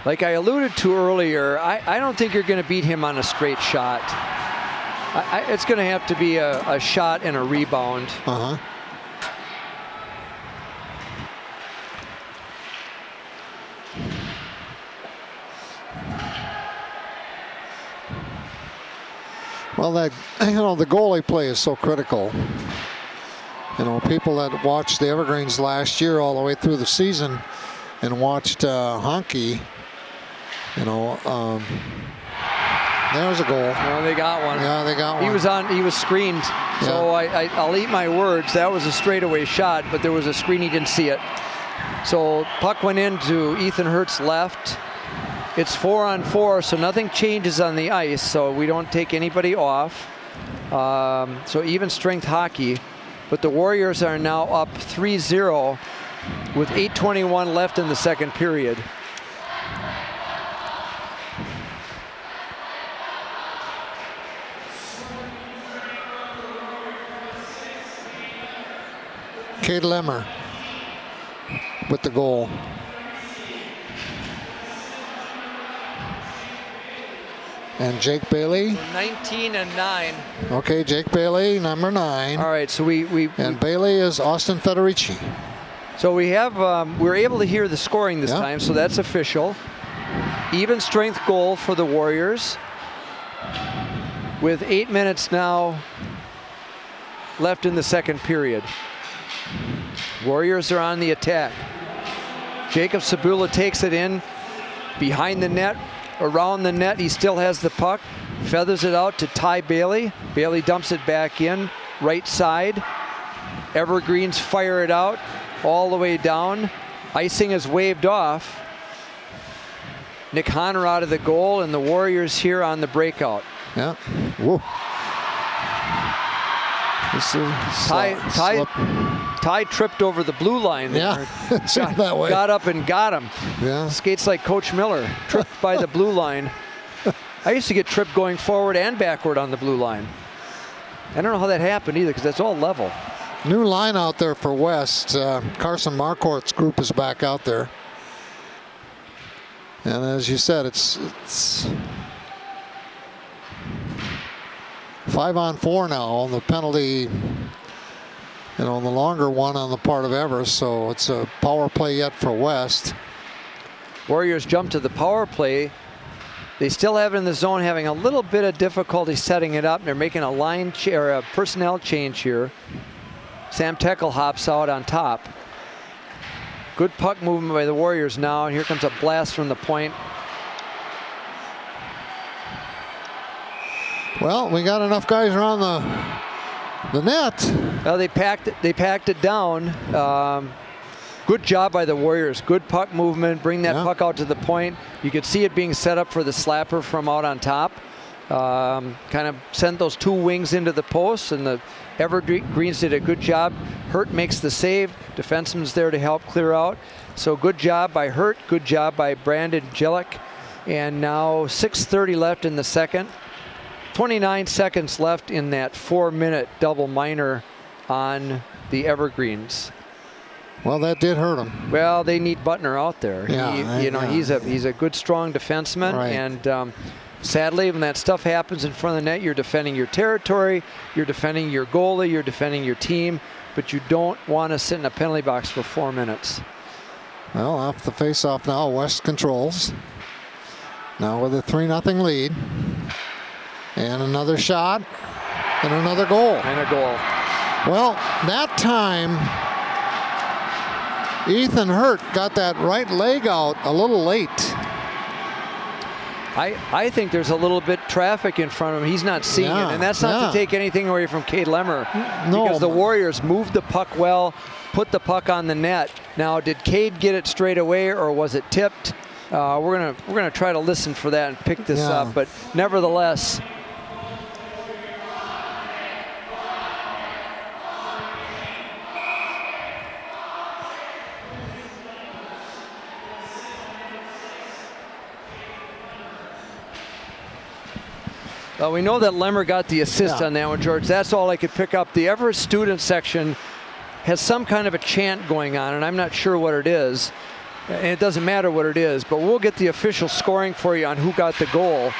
Like I alluded to earlier, I don't think you're going to beat him on a straight shot. It's going to have to be a shot and a rebound. Well, the goalie play is so critical. People that watched the Evergreens last year all the way through the season and watched Honky, there's a goal. Oh, they got one. Yeah, they got one. He was screened. Yeah. So I'll eat my words. That was a straightaway shot, but there was a screen. He didn't see it. So puck went into Ethan Hurt's left. It's 4-on-4, so nothing changes on the ice, so we don't take anybody off. So even strength hockey. But the Warriors are now up 3-0 with 8:21 left in the second period. Cade Lemmer with the goal. And Jake Bailey. 19-9. Okay, Jake Bailey, number 9. All right, so and Bailey is Austin Federici. So we have we're able to hear the scoring this time, so that's official. Even strength goal for the Warriors. With 8 minutes now left in the second period. Warriors are on the attack. Jacob Sabula takes it in behind the net. Around the net, he still has the puck. Feathers it out to Ty Bailey. Bailey dumps it back in, right side. Evergreens fire it out all the way down. Icing is waved off. Nick Honor out of the goal, and the Warriors here on the breakout. Yeah. Whoa. Ty tripped over the blue line there. Yeah, it's that way. Got up and got him. Yeah. Skates like Coach Miller. Tripped by the blue line. I used to get tripped going forward and backward on the blue line. I don't know how that happened either, because that's all level. New line out there for West. Carson Marquardt's group is back out there. And as you said, it's 5-on-4 now on the penalty, the longer one on the part of Everest, so it's a power play yet for West. Warriors jump to the power play. They still have it in the zone, having a little bit of difficulty setting it up. They're making a personnel change here. Sam Teckel hops out on top. Good puck movement by the Warriors now, and here comes a blast from the point. Well, we got enough guys around the net. Well, they packed it down. Good job by the Warriors. Good puck movement. Bring that puck out to the point. You could see it being set up for the slapper from out on top. Kind of sent those two wings into the posts, and the Evergreens did a good job. Hurt makes the save. Defenseman's there to help clear out. So good job by Hurt. Good job by Brandon Jelic. And now 6:30 left in the second. 29 seconds left in that 4-minute double minor on the Evergreens. Well, that did hurt them. Well, they need Butner out there. Yeah, he's a good, strong defenseman, right. And sadly, when that stuff happens in front of the net, you're defending your territory, you're defending your goalie, you're defending your team, but you don't want to sit in a penalty box for 4 minutes. Well, off the face-off now, West controls. Now with a 3-0 lead. And another shot, and another goal. And a goal. Well, that time, Ethan Hurt got that right leg out a little late. I think there's a little bit traffic in front of him. He's not seeing it, and that's not to take anything away from Cade Lemmer. No, because the Warriors moved the puck well, put the puck on the net. Now, did Cade get it straight away, or was it tipped? We're gonna try to listen for that and pick this up, but nevertheless. We know that Lemmer got the assist on that one, George. That's all I could pick up. The Everest student section has some kind of a chant going on, and I'm not sure what it is. And it doesn't matter what it is, but we'll get the official scoring for you on who got the goal.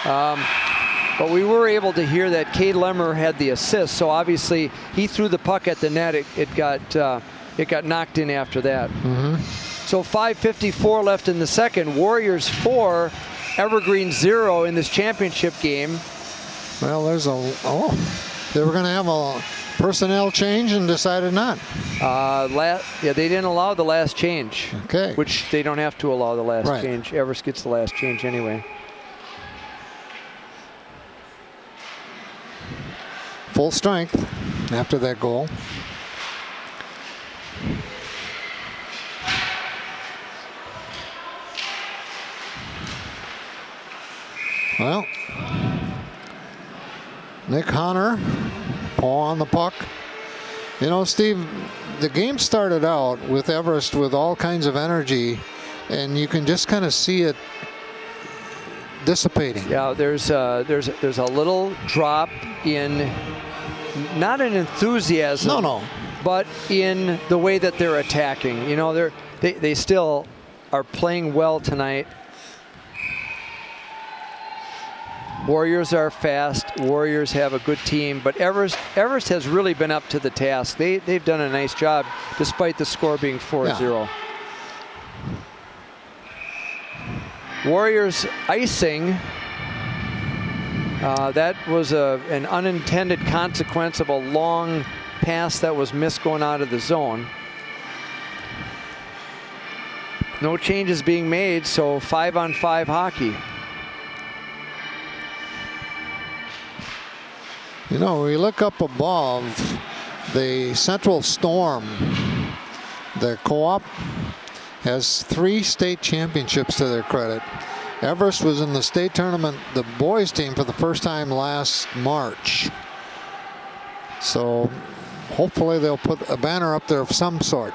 But we were able to hear that Cade Lemmer had the assist, so obviously he threw the puck at the net. It got knocked in after that. So 5:54 left in the second. Warriors 4, Evergreen 0 in this championship game. Well, there's they were going to have a personnel change and decided not. They didn't allow the last change. Okay. Which they don't have to allow the last change. Everest gets the last change anyway. Full strength after that goal. Well, Nick Honor, paw on the puck. You know, Steve, the game started out with Everest with all kinds of energy, and you can just kind of see it dissipating. Yeah, there's a little drop in, not in enthusiasm. No. But in the way that they're attacking. You know, they still are playing well tonight. Warriors are fast. Warriors have a good team, but Everest has really been up to the task. They've done a nice job despite the score being 4-0. Warriors icing. That was an unintended consequence of a long pass that was missed going out of the zone. No changes being made, so 5-on-5 hockey. You know, we look up above the Central Storm. The co-op has 3 state championships to their credit. Everest was in the state tournament, the boys team, for the first time last March. So hopefully they'll put a banner up there of some sort.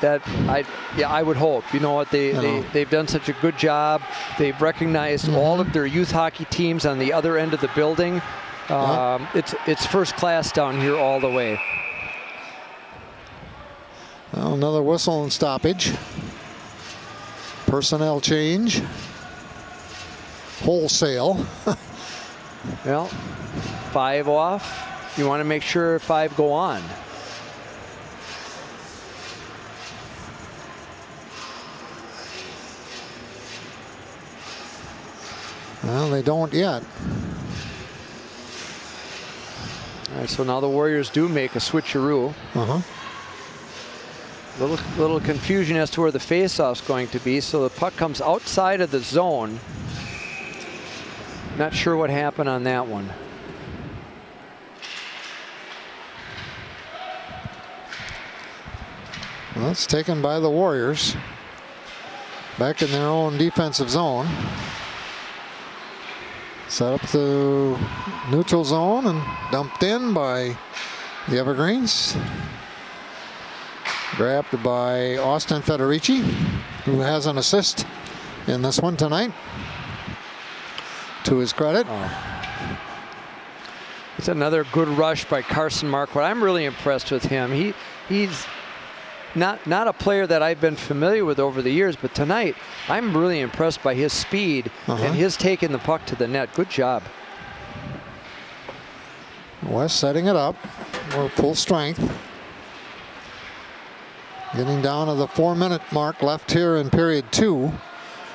I would hope. You know what, they've done such a good job. They've recognized all of their youth hockey teams on the other end of the building. It's first class down here all the way. Well, another whistle and stoppage. Personnel change. Wholesale. Well, 5 off. You want to make sure 5 go on. Well, they don't yet. All right, so now the Warriors do make a switcheroo. Little confusion as to where the faceoff's going to be. So the puck comes outside of the zone. Not sure what happened on that one. Well, it's taken by the Warriors. Back in their own defensive zone. Set up the neutral zone and dumped in by the Evergreens. Grabbed by Austin Federici, who has an assist in this one tonight, to his credit. It's another good rush by Carson Marquardt. I'm really impressed with him. He's not a player that I've been familiar with over the years, but tonight I'm really impressed by his speed and his taking the puck to the net. Good job. West setting it up. We're full strength. Getting down to the 4-minute mark left here in period 2.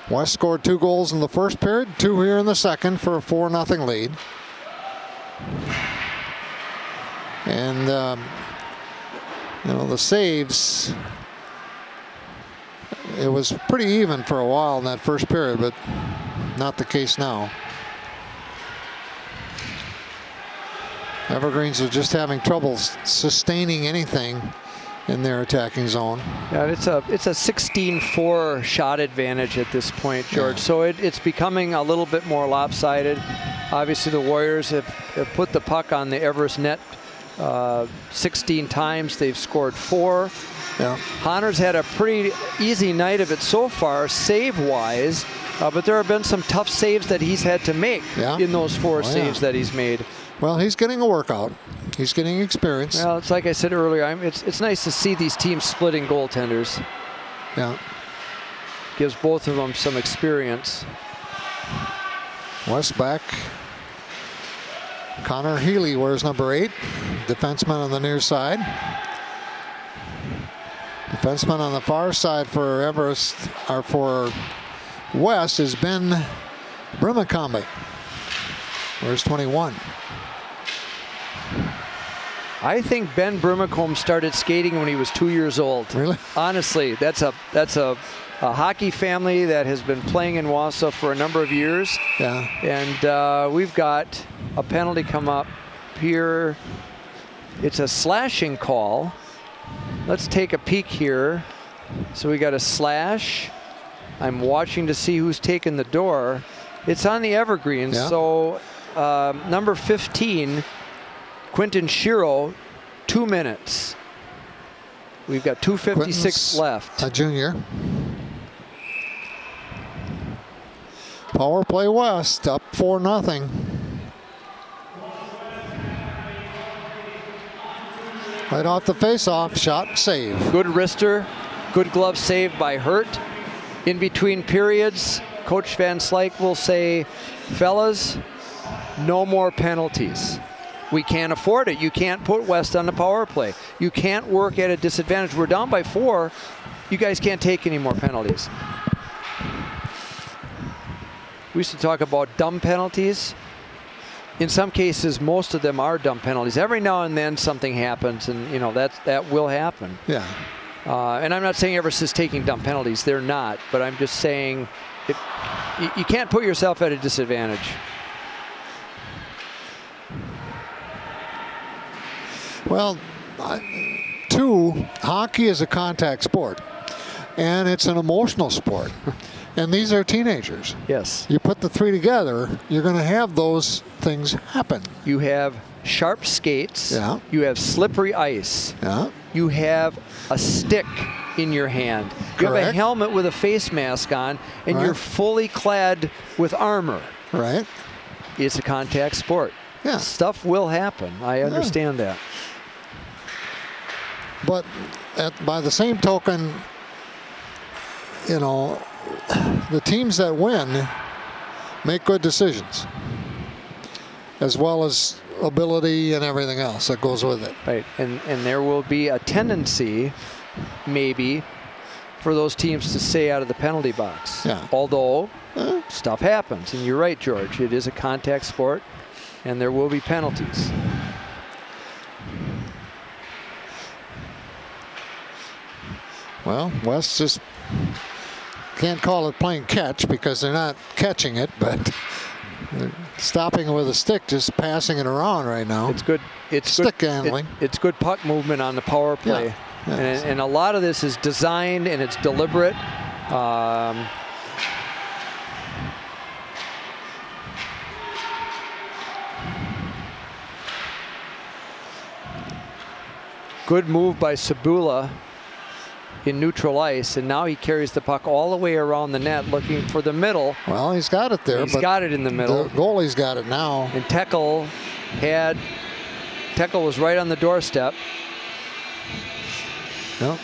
West scored 2 goals in the first period, 2 here in the second for a 4-0 lead. And you know, the saves, it was pretty even for a while in that first period, but not the case now. Evergreens are just having trouble sustaining anything in their attacking zone. Yeah, it's a 16-4 shot advantage at this point, George. So it's becoming a little bit more lopsided. Obviously, the Warriors have put the puck on the Everest net 16 times. They've scored 4. Yeah. Honor's had a pretty easy night of it so far, save-wise. But there have been some tough saves that he's had to make in those 4 saves that he's made. Well, he's getting a workout. He's getting experience. Well, it's like I said earlier, it's nice to see these teams splitting goaltenders. Yeah. Gives both of them some experience. West back. Connor Healy wears number 8. Defenseman on the near side. Defenseman on the far side for Everest, or for West, is Ben Brimacombe. Wears 21. I think Ben Brimacombe started skating when he was 2 years old. Really? Honestly, that's a hockey family that has been playing in Wausau for a number of years. Yeah. And we've got a penalty come up here. It's a slashing call. Let's take a peek here. So we got a slash. I'm watching to see who's taking the door. It's on the Evergreens. Yeah. So number 15, Quentin Shiro, 2 minutes. We've got 2:56 left. A junior. Power play West, up 4-0. Right off the face-off, shot, save. Good wrister, good glove save by Hurt. In between periods, Coach Van Slyke will say, fellas, no more penalties. We can't afford it. You can't put West on the power play. You can't work at a disadvantage. We're down by 4. You guys can't take any more penalties. We used to talk about dumb penalties. In some cases, most of them are dumb penalties. Every now and then something happens, and you know that will happen. Yeah. And I'm not saying Everest is taking dumb penalties. They're not. But I'm just saying you can't put yourself at a disadvantage. Well, hockey is a contact sport, and it's an emotional sport. And these are teenagers. Yes. You put the 3 together, you're going to have those things happen. You have sharp skates. Yeah. You have slippery ice. Yeah. You have a stick in your hand. You have a helmet with a face mask on, and you're fully clad with armor. Right. It's a contact sport. Yeah. Stuff will happen. I understand that. But by the same token, you know, the teams that win make good decisions, as well as ability and everything else that goes with it. Right, and there will be a tendency, maybe, for those teams to stay out of the penalty box. Yeah. Although stuff happens, and you're right, George. It is a contact sport, and there will be penalties. Well, West just can't call it playing catch because they're not catching it, but they're stopping it with a stick, just passing it around right now. It's good. It's stick good, handling. It's good puck movement on the power play. Yeah. And a lot of this is designed and it's deliberate. Good move by Sabula in neutral ice, and now he carries the puck all the way around the net looking for the middle. Well, he's got it there. He's got it in the middle. The goalie's got it now. And Teckel was right on the doorstep. Yep.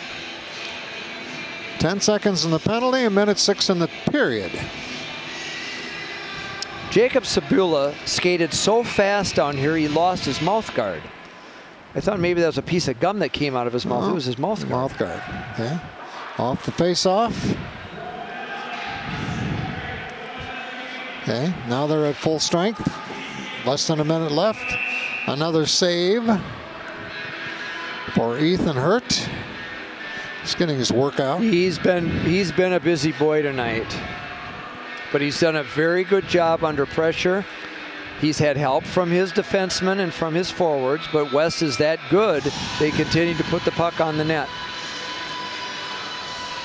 10 seconds in the penalty, 1:06 in the period. Jacob Sabula skated so fast down here he lost his mouth guard. I thought maybe that was a piece of gum that came out of his mouth. It was his mouth guard. Mouth guard. Okay. Off the face-off. Okay. Now they're at full strength. Less than a minute left. Another save for Ethan Hurt. He's getting his workout. He's been a busy boy tonight, but he's done a very good job under pressure. He's had help from his defensemen and from his forwards, but West is that good. They continue to put the puck on the net.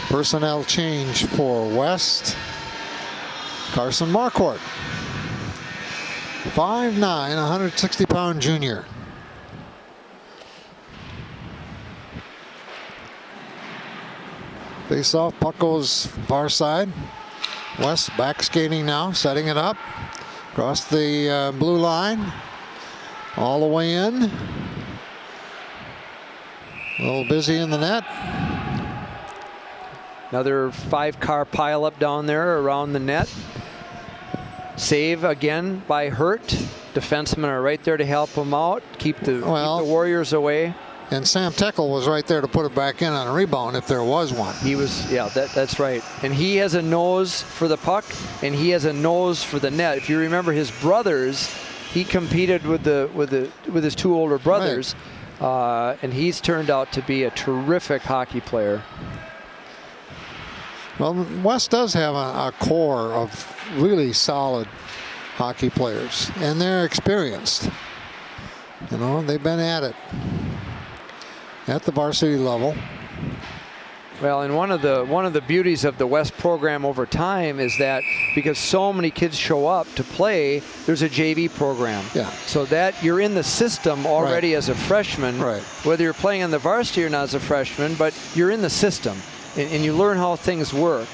Personnel change for West. Carson Marquardt. 5'9", 160-pound junior. Face off, puck goes far side. West back skating now, setting it up. Across the blue line. All the way in. A little busy in the net. Another 5-car pileup down there around the net. Save again by Hurt. Defensemen are right there to help him out, keep the Warriors away. And Sam Teckel was right there to put it back in on a rebound if there was one. He was, yeah, that's right. And he has a nose for the puck, and he has a nose for the net. If you remember his brothers, he competed with his 2 older brothers, right. And he's turned out to be a terrific hockey player. Well, West does have a core of really solid hockey players, and they're experienced. You know, they've been at it at the varsity level. Well, and one of the beauties of the West program over time is that because so many kids show up to play, there's a JV program. Yeah. So that you're in the system already as a freshman, right. Whether you're playing on the varsity or not as a freshman, but you're in the system. And you learn how things work.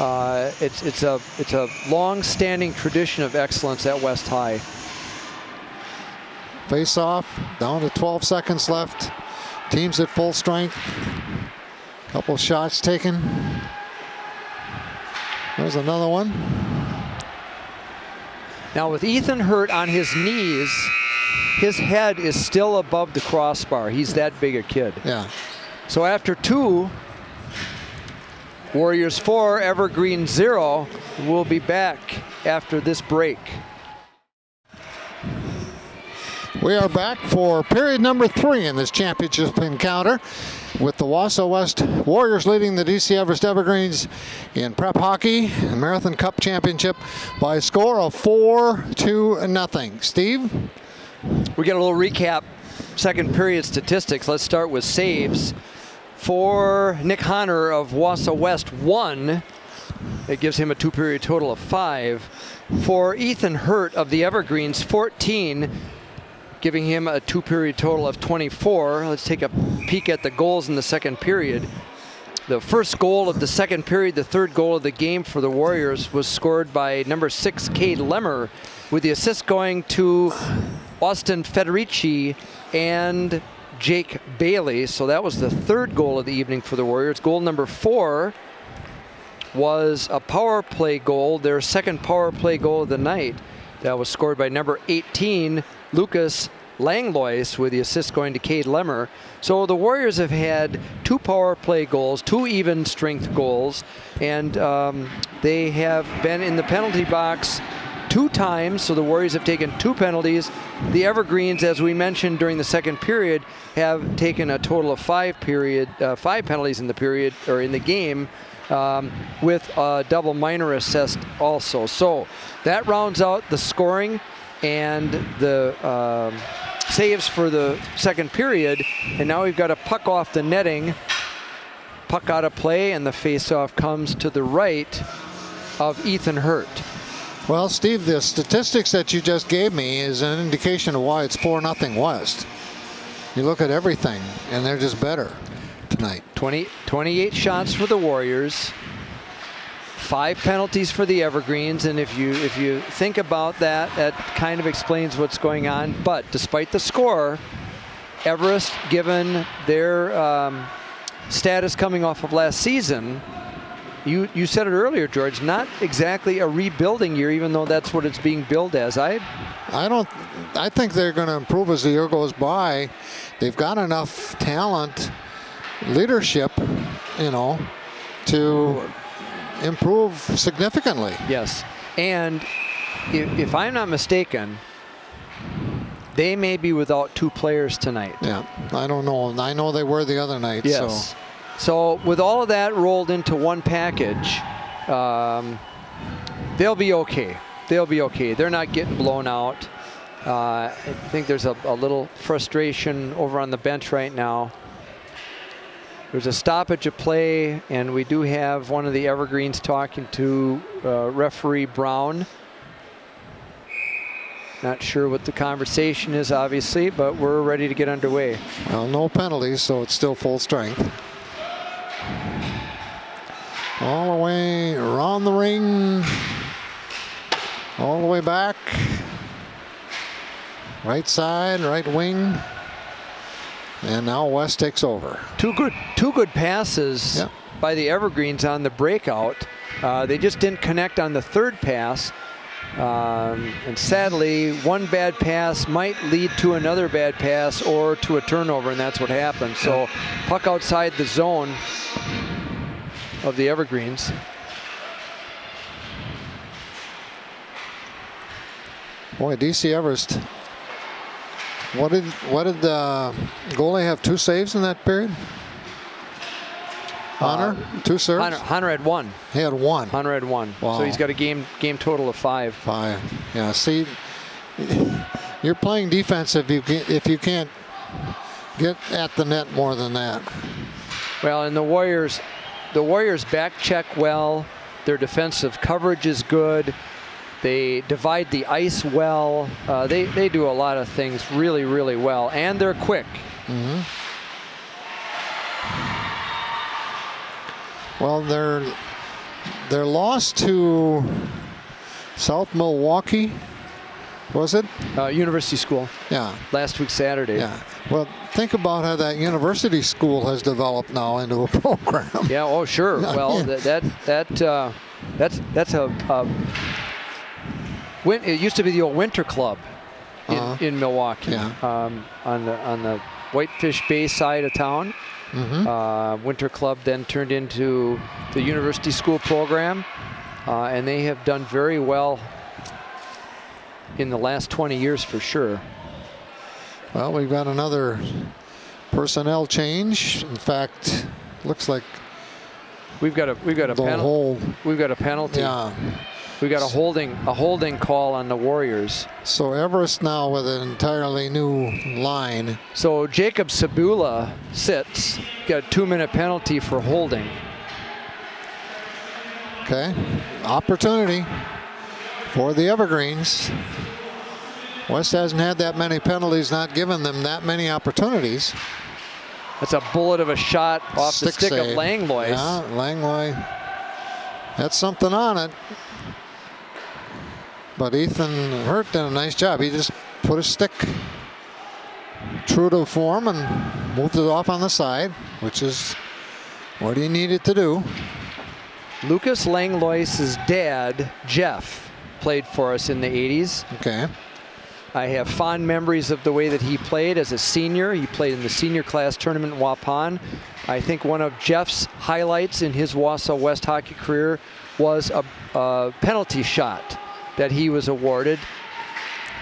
It's a long-standing tradition of excellence at West High. Face off, down to 12 seconds left. Teams at full strength. Couple shots taken. There's another one. Now with Ethan Hurt on his knees, his head is still above the crossbar. He's that big a kid. Yeah. So after 2, Warriors 4, Evergreen 0. We'll be back after this break. We are back for period number 3 in this championship encounter, with the Wausau West Warriors leading the DC Everest Evergreens in prep hockey and Marathon Cup Championship by a score of 4-0. Steve? We get a little recap, second period statistics. Let's start with saves. For Nick Honor of Wausau West, 1. It gives him a 2-period total of 5. For Ethan Hurt of the Evergreens, 14, giving him a 2-period total of 24. Let's take a peek at the goals in the second period. The first goal of the second period, the third goal of the game for the Warriors, was scored by number 6, Cade Lemmer, with the assist going to Austin Federici and Jake Bailey. So that was the third goal of the evening for the Warriors. Goal number 4 was a power play goal, their second power play goal of the night. That was scored by number 18, Lucas Langlois, with the assist going to Cade Lemmer. So the Warriors have had 2 power play goals, 2 even strength goals, and they have been in the penalty box 2 times, so the Warriors have taken 2 penalties. The Evergreens, as we mentioned during the second period, have taken a total of 5 penalties in the period, or in the game, with a double minor assist also. So that rounds out the scoring and the saves for the second period. And now we've got a puck off the netting, puck out of play, and the face-off comes to the right of Ethan Hurt. Well, Steve, the statistics that you just gave me is an indication of why it's 4-0 West. You look at everything, and they're just better tonight. 28 shots for the Warriors, 5 penalties for the Evergreens, and if you think about that, that kind of explains what's going on. But despite the score, Everest, given their status coming off of last season, you said it earlier, George, not exactly a rebuilding year, even though that's what it's being billed as. I think they're going to improve as the year goes by. They've got enough talent, leadership, you know, to improve significantly. Yes, and if I'm not mistaken, they may be without 2 players tonight. Yeah, I don't know. I know they were the other night. Yes. So with all of that rolled into one package, they'll be okay. They'll be okay. They're not getting blown out. I think there's a little frustration over on the bench right now. There's a stoppage of play, and we do have one of the Evergreens talking to referee Brown. Not sure what the conversation is, obviously, but we're ready to get underway. Well, no penalties, so it's still full strength. All the way around the ring. All the way back. Right side, right wing. And now West takes over. Two good passes by the Evergreens on the breakout. They just didn't connect on the third pass. And sadly, one bad pass might lead to another bad pass or to a turnover, and that's what happened. So puck outside the zone of the Evergreens. Boy, DC Everest. What did the goalie have? 2 saves in that period? Hunter, 2 serves? Hunter had 1. He had 1. Hunter had 1. Wow. So he's got a game total of 5. 5. Yeah. See, you're playing defense if you can't get at the net more than that. Well, and the Warriors back check well. Their defensive coverage is good. They divide the ice well. They do a lot of things really, really well, and they're quick. Mm-hmm. Well, their loss to South Milwaukee, was it? University School. Yeah. Last week Saturday. Yeah. Well, think about how that university school has developed now into a program. Yeah. Oh, sure. Well, that's a. It used to be the old Winter Club in Milwaukee, on the Whitefish Bay side of town. Mm-hmm. Winter Club then turned into the University School program, and they have done very well in the last 20 years for sure. Well, we've got another personnel change. In fact, looks like we've got a penalty. We've got a penalty. Yeah. We got a holding call on the Warriors. So Everest now with an entirely new line. So Jacob Sabula sits, got a 2-minute penalty for holding. Okay, opportunity for the Evergreens. West hasn't had that many penalties, not given them that many opportunities. That's a bullet of a shot off the stick of Langlois. Yeah, Langlois had something on it. But Ethan Hurt did a nice job. He just put his stick true to form and moved it off on the side, which is what he needed to do. Lucas Langlois' dad, Jeff, played for us in the 80s. Okay. I have fond memories of the way that he played as a senior. He played in the senior class tournament in Waupun. I think one of Jeff's highlights in his Wausau West hockey career was a penalty shot that he was awarded.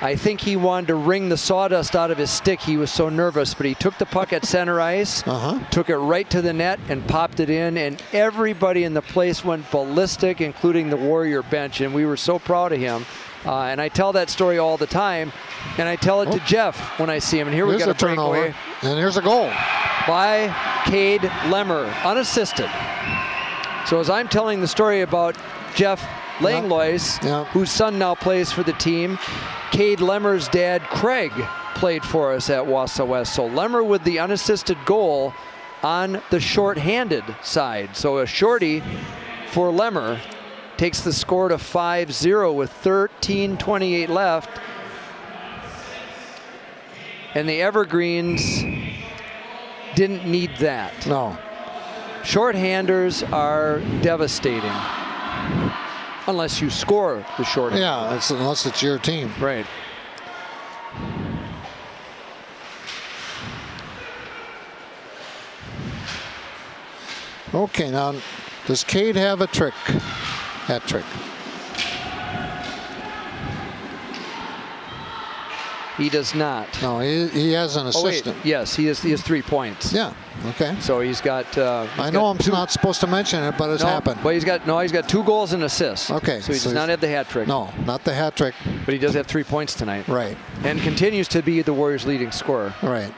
I think he wanted to wring the sawdust out of his stick. He was so nervous, but he took the puck at center ice, took it right to the net and popped it in, and everybody in the place went ballistic, including the Warrior bench, and we were so proud of him. And I tell that story all the time, and I tell it to Jeff when I see him. And here we got a breakaway. And here's a goal. By Cade Lemmer, unassisted. So as I'm telling the story about Jeff Langlois, whose son now plays for the team, Cade Lemmer's dad, Craig, played for us at Wausau West. So Lemmer with the unassisted goal on the short-handed side. So a shorty for Lemmer takes the score to 5-0 with 13:28 left. And the Evergreens didn't need that. No. Shorthanders are devastating. Unless you score the shorthand. Yeah, unless it's your team. Right. Okay, now does Cade have a trick? Hat trick. He does not. No, he has an assistant. Yes, he has 3 points. Yeah. Okay. So he's got. I know I'm not supposed to mention it, but it's happened. Well, he's got 2 goals and assists. Okay. So he does not have the hat trick. No, not the hat trick. But he does have 3 points tonight. Right. And continues to be the Warriors' leading scorer. Right.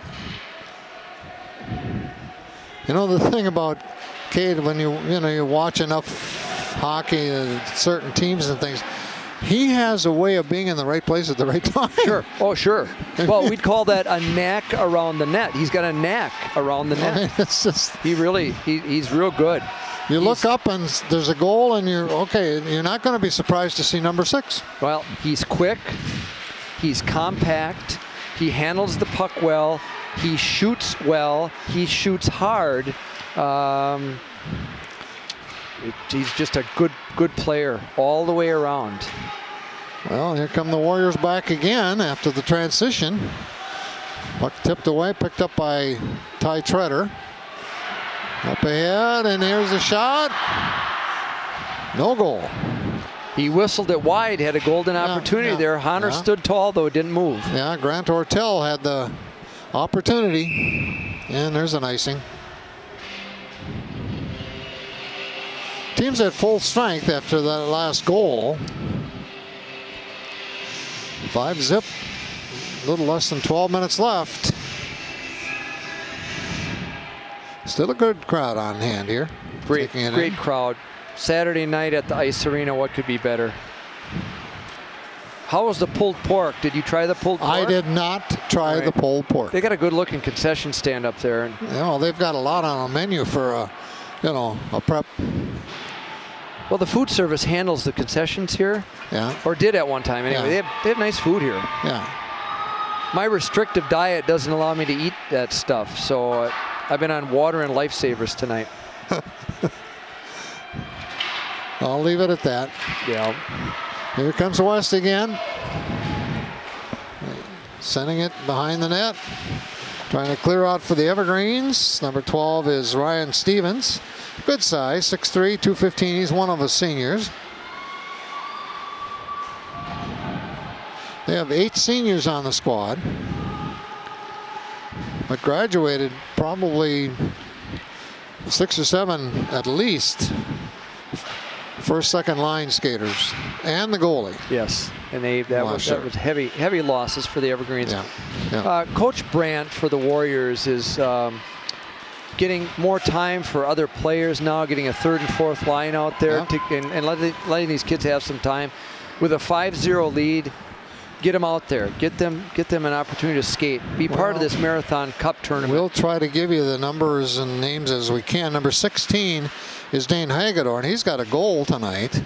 You know the thing about Cade, when you watch enough hockey, certain teams and things, he has a way of being in the right place at the right time. Sure. Oh, sure. Well, we'd call that a knack around the net. He's got a knack around the net. I mean, it's just, he's real good. You look up and there's a goal, and you're not going to be surprised to see number 6. Well, he's quick. He's compact. He handles the puck well. He shoots well. He shoots hard. He's just a good player all the way around. Well, here come the Warriors back again after the transition. Puck tipped away, picked up by Ty Treader. Up ahead, and here's a shot. No goal. He whistled it wide, had a golden opportunity there. Honor stood tall, though, didn't move. Yeah, Grant Ortel had the opportunity, and there's an icing. Team's at full strength after that last goal. 5-zip, a little less than 12 minutes left. Still a good crowd on hand here. Great crowd. Saturday night at the Ice Arena, what could be better? How was the pulled pork? Did you try the pulled pork? I did not try the pulled pork. They got a good looking concession stand up there. They've got a lot on a menu for a prep. Well, the food service handles the concessions here. Yeah. Or did at one time anyway. Yeah. They have nice food here. Yeah. My restrictive diet doesn't allow me to eat that stuff, so I've been on water and lifesavers tonight. I'll leave it at that. Yeah. Here comes West again. Sending it behind the net. Trying to clear out for the Evergreens. Number 12 is Ryan Stevens. Good size, 6'3", 215. He's one of the seniors. They have 8 seniors on the squad, but graduated probably 6 or 7 at least first, second line skaters, and the goalie. Yes, and that was heavy losses for the Evergreens. Yeah. Coach Brandt for the Warriors is getting more time for other players now, getting a third and fourth line out there, and letting these kids have some time. With a 5-0 lead, get them out there, get them an opportunity to skate, be part of this Marathon Cup tournament. We'll try to give you the numbers and names as we can. Number 16 is Dane Hagedorn. He's got a goal tonight.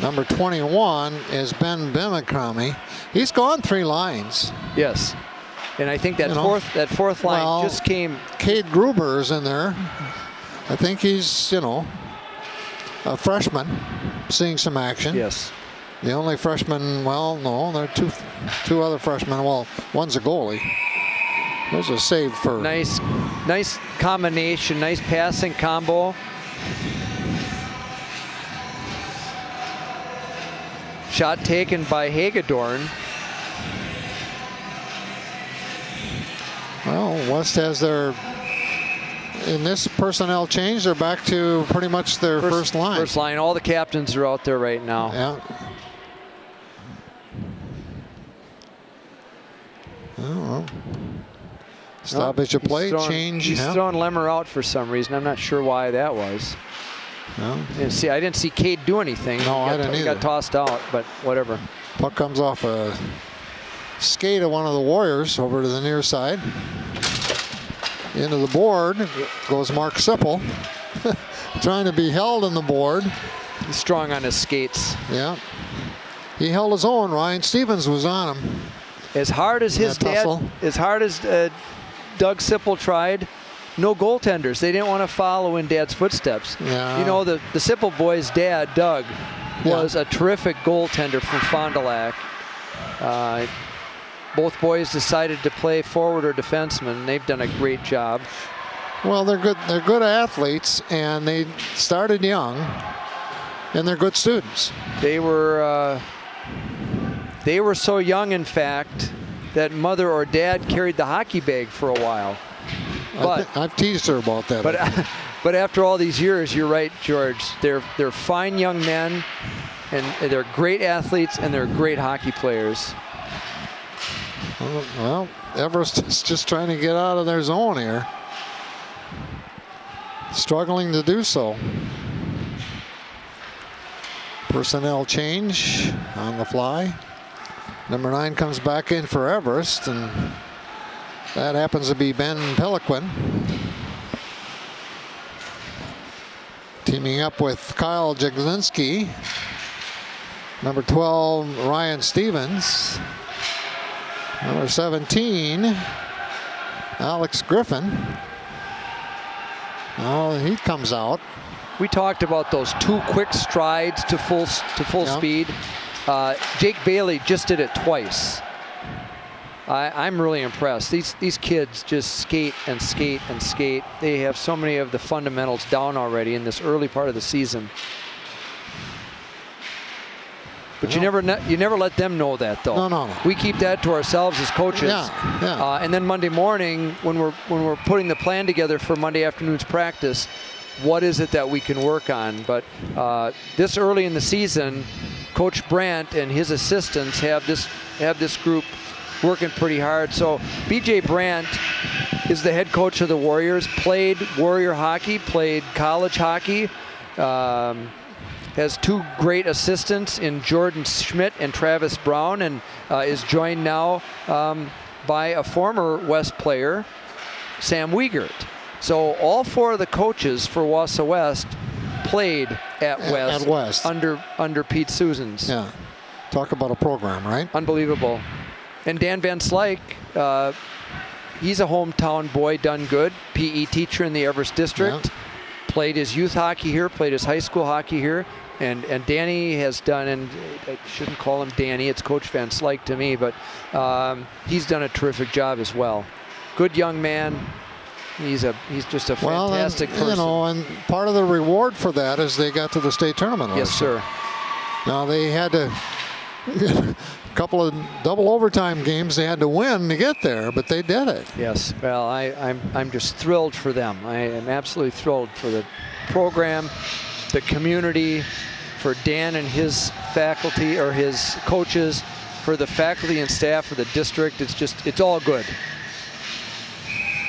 Number 21 is Ben Bimacrami. He's gone 3 lines. Yes, and I think that fourth line just came. Cade Gruber's in there. I think he's a freshman, seeing some action. Yes. The only freshman, no, there are two other freshmen. Well, one's a goalie. There's a save for... Nice combination, nice passing combo. Shot taken by Hagedorn. Well, West has in this personnel change, they're back to pretty much their first line. First line. All the captains are out there right now. Yeah. Stoppage of play, change. He's throwing Lemmer out for some reason. I'm not sure why that was. No. I didn't see Cade do anything. No, I didn't either. He got tossed out, but whatever. Puck comes off a skate of one of the Warriors over to the near side. Into the board goes Mark Sipple. Trying to be held in the board. He's strong on his skates. Yeah. He held his own. Ryan Stevens was on him. As hard as Doug Sipple tried, no goaltenders. They didn't want to follow in Dad's footsteps. Yeah. The Sipple boys' dad, Doug, was a terrific goaltender from Fond du Lac. Both boys decided to play forward or defenseman. They've done a great job. Well, they're good. They're good athletes, and they started young, and they're good students. They were so young, in fact, that mother or dad carried the hockey bag for a while. But I've teased her about that. But after all these years, you're right, George. They're fine young men, and they're great athletes, and they're great hockey players. Well, Everest is just trying to get out of their zone here. Struggling to do so. Personnel change on the fly. Number 9 comes back in for Everest, and that happens to be Ben Peliquin. Teaming up with Kyle Jaglinski. Number 12, Ryan Stevens. Number 17, Alex Griffin. Oh, he comes out. We talked about those 2 quick strides to full speed. Jake Bailey just did it twice. I'm really impressed. These kids just skate and skate and skate. They have so many of the fundamentals down already in this early part of the season. But you never let them know that, though. No. We keep that to ourselves as coaches. Yeah. And then Monday morning, when we're putting the plan together for Monday afternoon's practice, what is it that we can work on? But this early in the season, Coach Brandt and his assistants have this group working pretty hard. So B.J. Brandt is the head coach of the Warriors. Played Warrior hockey, played college hockey. Has 2 great assistants in Jordan Schmidt and Travis Brown, and is joined now by a former West player, Sam Wiegert. So all 4 of the coaches for Wausau West played at West. Under Pete Susans. Yeah, talk about a program, right? Unbelievable. And Dan Van Slyke, he's a hometown boy, done good, PE teacher in the Everest district. Yeah. Played his youth hockey here, played his high school hockey here. And Danny has done, and I shouldn't call him Danny, it's Coach Van Slyke to me, but he's done a terrific job as well. Good young man. He's just a fantastic person. You know, and part of the reward for that is they got to the state tournament. Yes, sir. Now they had to a couple of double overtime games they had to win to get there, but they did it. Yes. Well, I'm just thrilled for them. I am absolutely thrilled for the program, the community, for Dan and his faculty or his coaches, for the faculty and staff of the district. It's all good.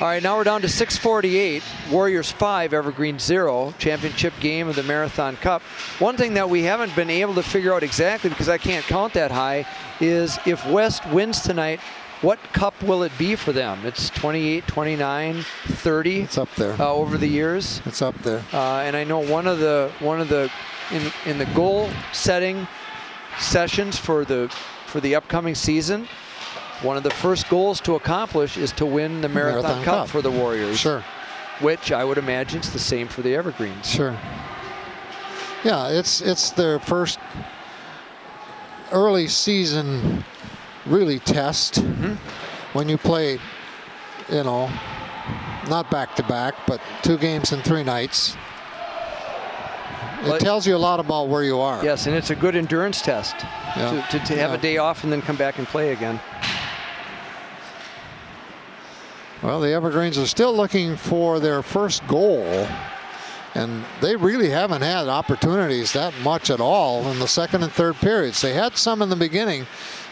All right, now we're down to 6:48. Warriors 5, Evergreen 0, championship game of the Marathon Cup. One thing that we haven't been able to figure out exactly, because I can't count that high, is if West wins tonight, what cup will it be for them? It's 28, 29, 30. It's up there. Over the years. It's up there. And I know one of the in the goal setting sessions for the upcoming season, one of the first goals to accomplish is to win the Marathon Cup for the Warriors. Sure. Which I would imagine is the same for the Evergreens. Sure. Yeah, it's their first early season really test. When you play, you know, not back to back, but 2 games in 3 nights. It tells you a lot about where you are. Yes, and it's a good endurance test to have a day off and then come back and play again. Well, the Evergreens are still looking for their first goal, and they really haven't had opportunities that much at all in the second and third periods. They had some in the beginning,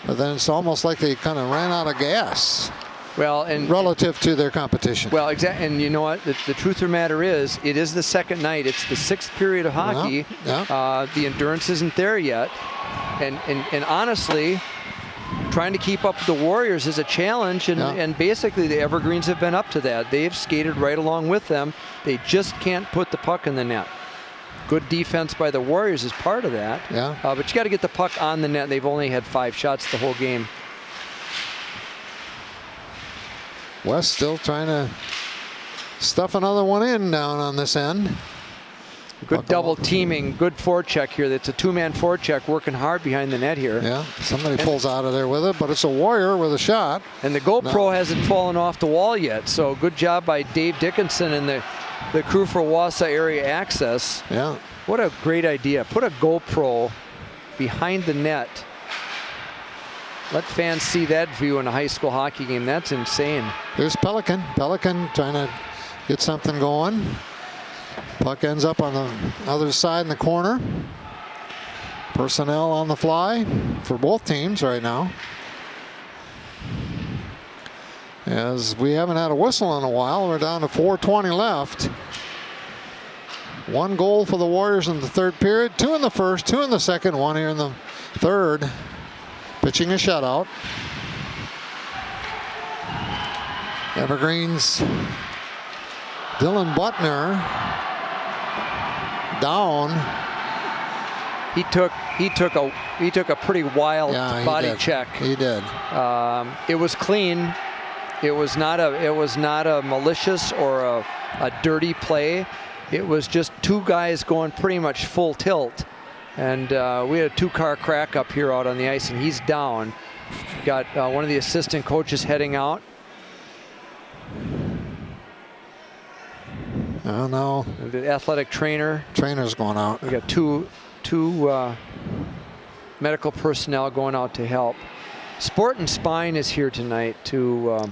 but then it's almost like they kind of ran out of gas. Well, and relative to their competition. Well, exactly, and you know what? The truth of the matter is, it is the second night. It's the 6th period of hockey. The endurance isn't there yet, and honestly, trying to keep up with the Warriors is a challenge, and basically the Evergreens have been up to that. They've skated right along with them. They just can't put the puck in the net. Good defense by the Warriors is part of that. But you got to get the puck on the net. They've only had 5 shots the whole game. West still trying to stuff another one in down on this end. Good double teaming, good forecheck here. It's a 2-man forecheck working hard behind the net here. Yeah, somebody pulls out of there with it, but it's a Warrior with a shot. And the GoPro hasn't fallen off the wall yet, so good job by Dave Dickinson and the crew for Wausau Area Access. Yeah. What a great idea. Put a GoPro behind the net. Let fans see that view in a high school hockey game. That's insane. There's Pelican. Pelican trying to get something going. Puck ends up on the other side in the corner. Personnel on the fly for both teams right now. As we haven't had a whistle in a while, we're down to 4:20 left. 1 goal for the Warriors in the 3rd period. 2 in the 1st, 2 in the 2nd, 1 here in the 3rd. Pitching a shutout. Evergreen's Dylan Butner down. He took a pretty wild body check. He did. It was clean. It was not a malicious or a dirty play. It was just 2 guys going pretty much full tilt, and we had a 2-car crack up here out on the ice, and he's down. Got one of the assistant coaches heading out. Oh no! The athletic trainer's going out. We got two medical personnel going out to help. Sport and Spine is here tonight to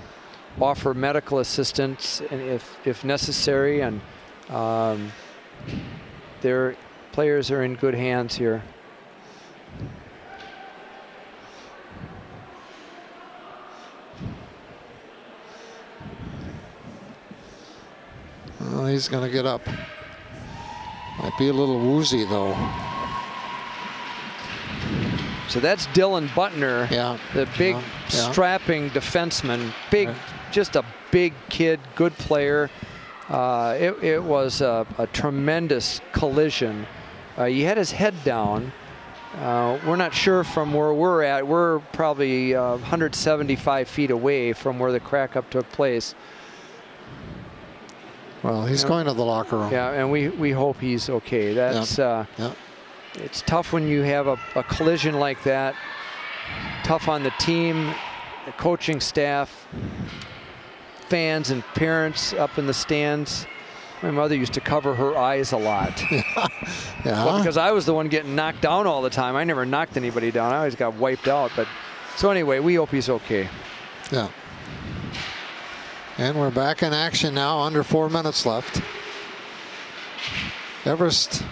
offer medical assistance and if necessary, and their players are in good hands here. Well, he's going to get up. Might be a little woozy though. So that's Dylan Butner, the big strapping defenseman, just a big kid, good player. It was a tremendous collision. He had his head down. We're not sure from where we're at. We're probably 175 feet away from where the crack up took place. Well, he's going to the locker room. Yeah, and we hope he's okay. That's it's tough when you have a collision like that. Tough on the team, the coaching staff, fans and parents up in the stands. My mother used to cover her eyes a lot. Well, because I was the one getting knocked down all the time. I never knocked anybody down. I always got wiped out. But so anyway, we hope he's okay. Yeah. And we're back in action now, under 4 minutes left. Everest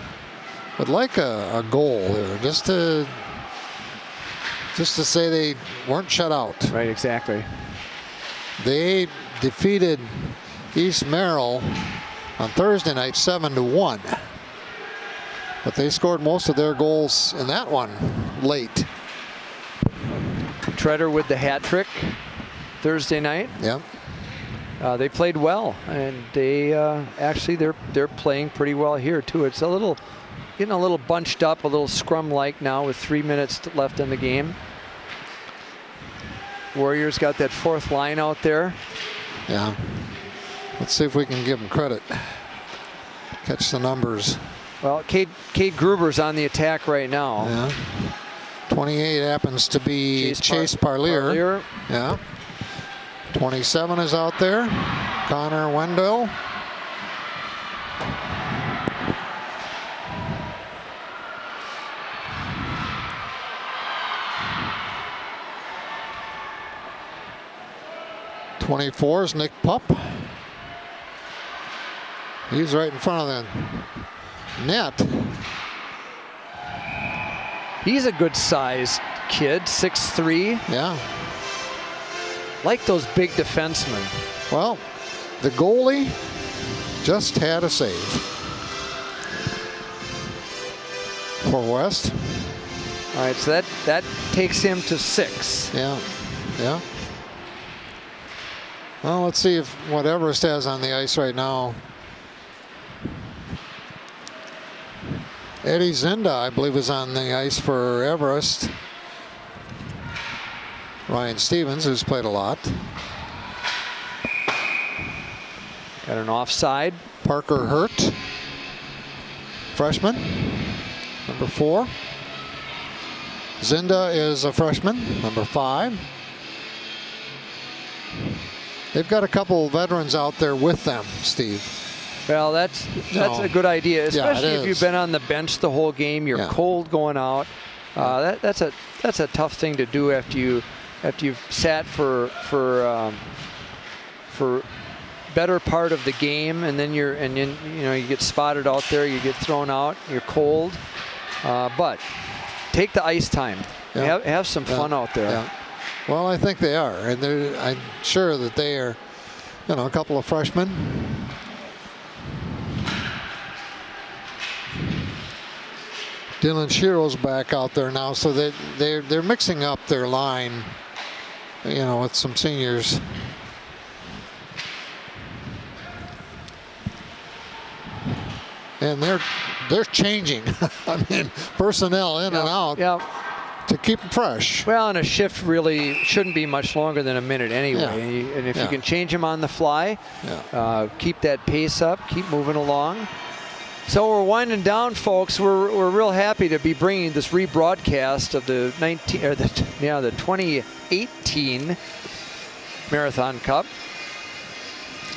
would like a goal there, just to say they weren't shut out. Right, exactly. They defeated East Merrill on Thursday night 7-1. But they scored most of their goals in that one late. Treader with the hat trick Thursday night. Yep. They played well, and they actually they're playing pretty well here too. It's getting a little bunched up, a little scrum-like now with 3 minutes left in the game. Warriors got that 4th line out there. Yeah. Let's see if we can give them credit. Catch the numbers. Well, Cade Gruber's on the attack right now. Yeah. 28 happens to be Chase Parlier. Yeah. 27 is out there. Connor Wendell. '24 is Nick Pupp. He's right in front of the net. He's a good sized kid, 6'3". Yeah. Like those big defensemen. Well, the goalie just had a save for West. All right, so that takes him to 6. Yeah, yeah. Well, let's see what Everest has on the ice right now. Eddie Zinda, I believe, is on the ice for Everest. Ryan Stevens, who's played a lot. Got an offside. Parker Hurt, freshman, number 4. Zinda is a freshman, number 5. They've got a couple veterans out there with them, Steve. Well, that's a good idea, especially if you've been on the bench the whole game. You're cold going out. That's a tough thing to do after you've sat for better part of the game, and then you get spotted out there, you get thrown out, you're cold. But take the ice time. Have some fun out there. Yeah. Well, I think they are, and I'm sure that they are, a couple of freshmen. Dylan Shiro's back out there now, so they're mixing up their line, with some seniors. And they're changing. I mean, personnel in and out to keep it fresh. Well, and a shift really shouldn't be much longer than a minute anyway. And if you can change them on the fly, keep that pace up, keep moving along. So we're winding down, folks. We're real happy to be bringing this rebroadcast of the 2018 Marathon Cup.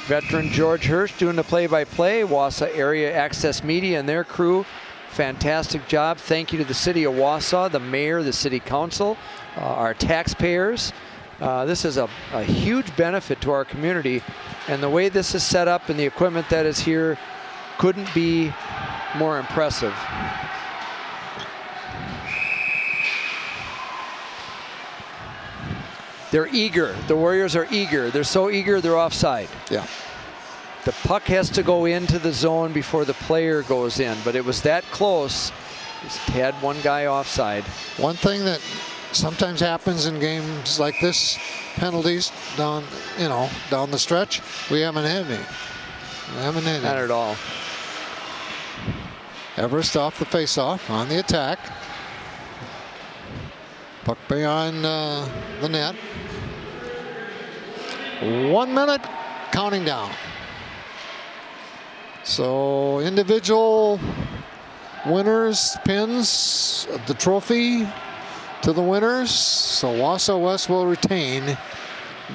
Veteran George Hirsch doing the play-by-play. Wausau Area Access Media and their crew, fantastic job. Thank you to the city of Wausau, the mayor, the city council, our taxpayers. This is a huge benefit to our community, and the way this is set up and the equipment that is here couldn't be more impressive. They're eager. The Warriors are eager. They're so eager, they're offside. Yeah. The puck has to go into the zone before the player goes in, but it was that close. Just had one guy offside. One thing that sometimes happens in games like this, penalties down the stretch, we haven't had any. Not at all. Everest off the face-off on the attack. Puck behind the net. 1 minute, counting down. So individual winners, pins of the trophy to the winners. So Wausau West will retain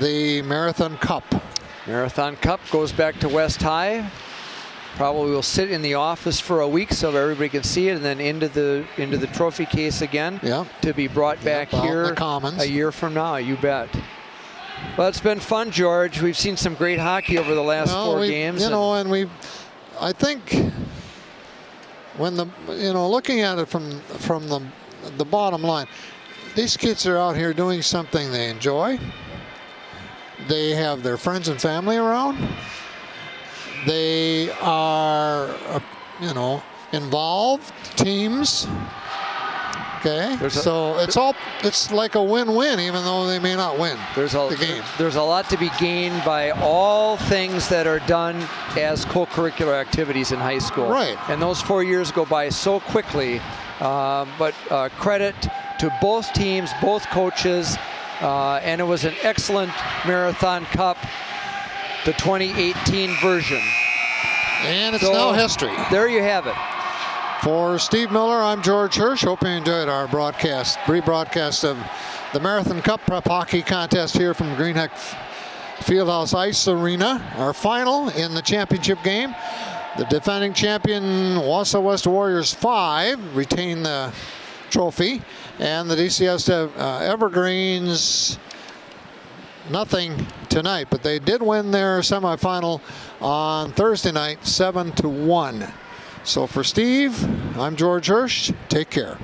the Marathon Cup. Marathon Cup goes back to West High. Probably will sit in the office for a week so everybody can see it, and then into the trophy case again to be brought back here a year from now. You bet. Well, it's been fun, George. We've seen some great hockey over the last 4 games. I think when looking at it from the bottom line, these kids are out here doing something they enjoy. They have their friends and family around. They are, involved teams. Okay, so it's like a win-win, even though they may not win the game. There's a lot to be gained by all things that are done as co-curricular activities in high school. Right. And those 4 years go by so quickly. But credit to both teams, both coaches, and it was an excellent Marathon Cup, the 2018 version. And it's now history. There you have it. For Steve Miller, I'm George Hirsch. Hope you enjoyed our rebroadcast of the Marathon Cup Prep Hockey Contest here from Greenheck Fieldhouse Ice Arena. Our final in the championship game. The defending champion Wausau West Warriors 5 retain the trophy, and the DCS Evergreens nothing tonight, but they did win their semifinal on Thursday night 7-1. So for Steve, I'm George Hirsch. Take care.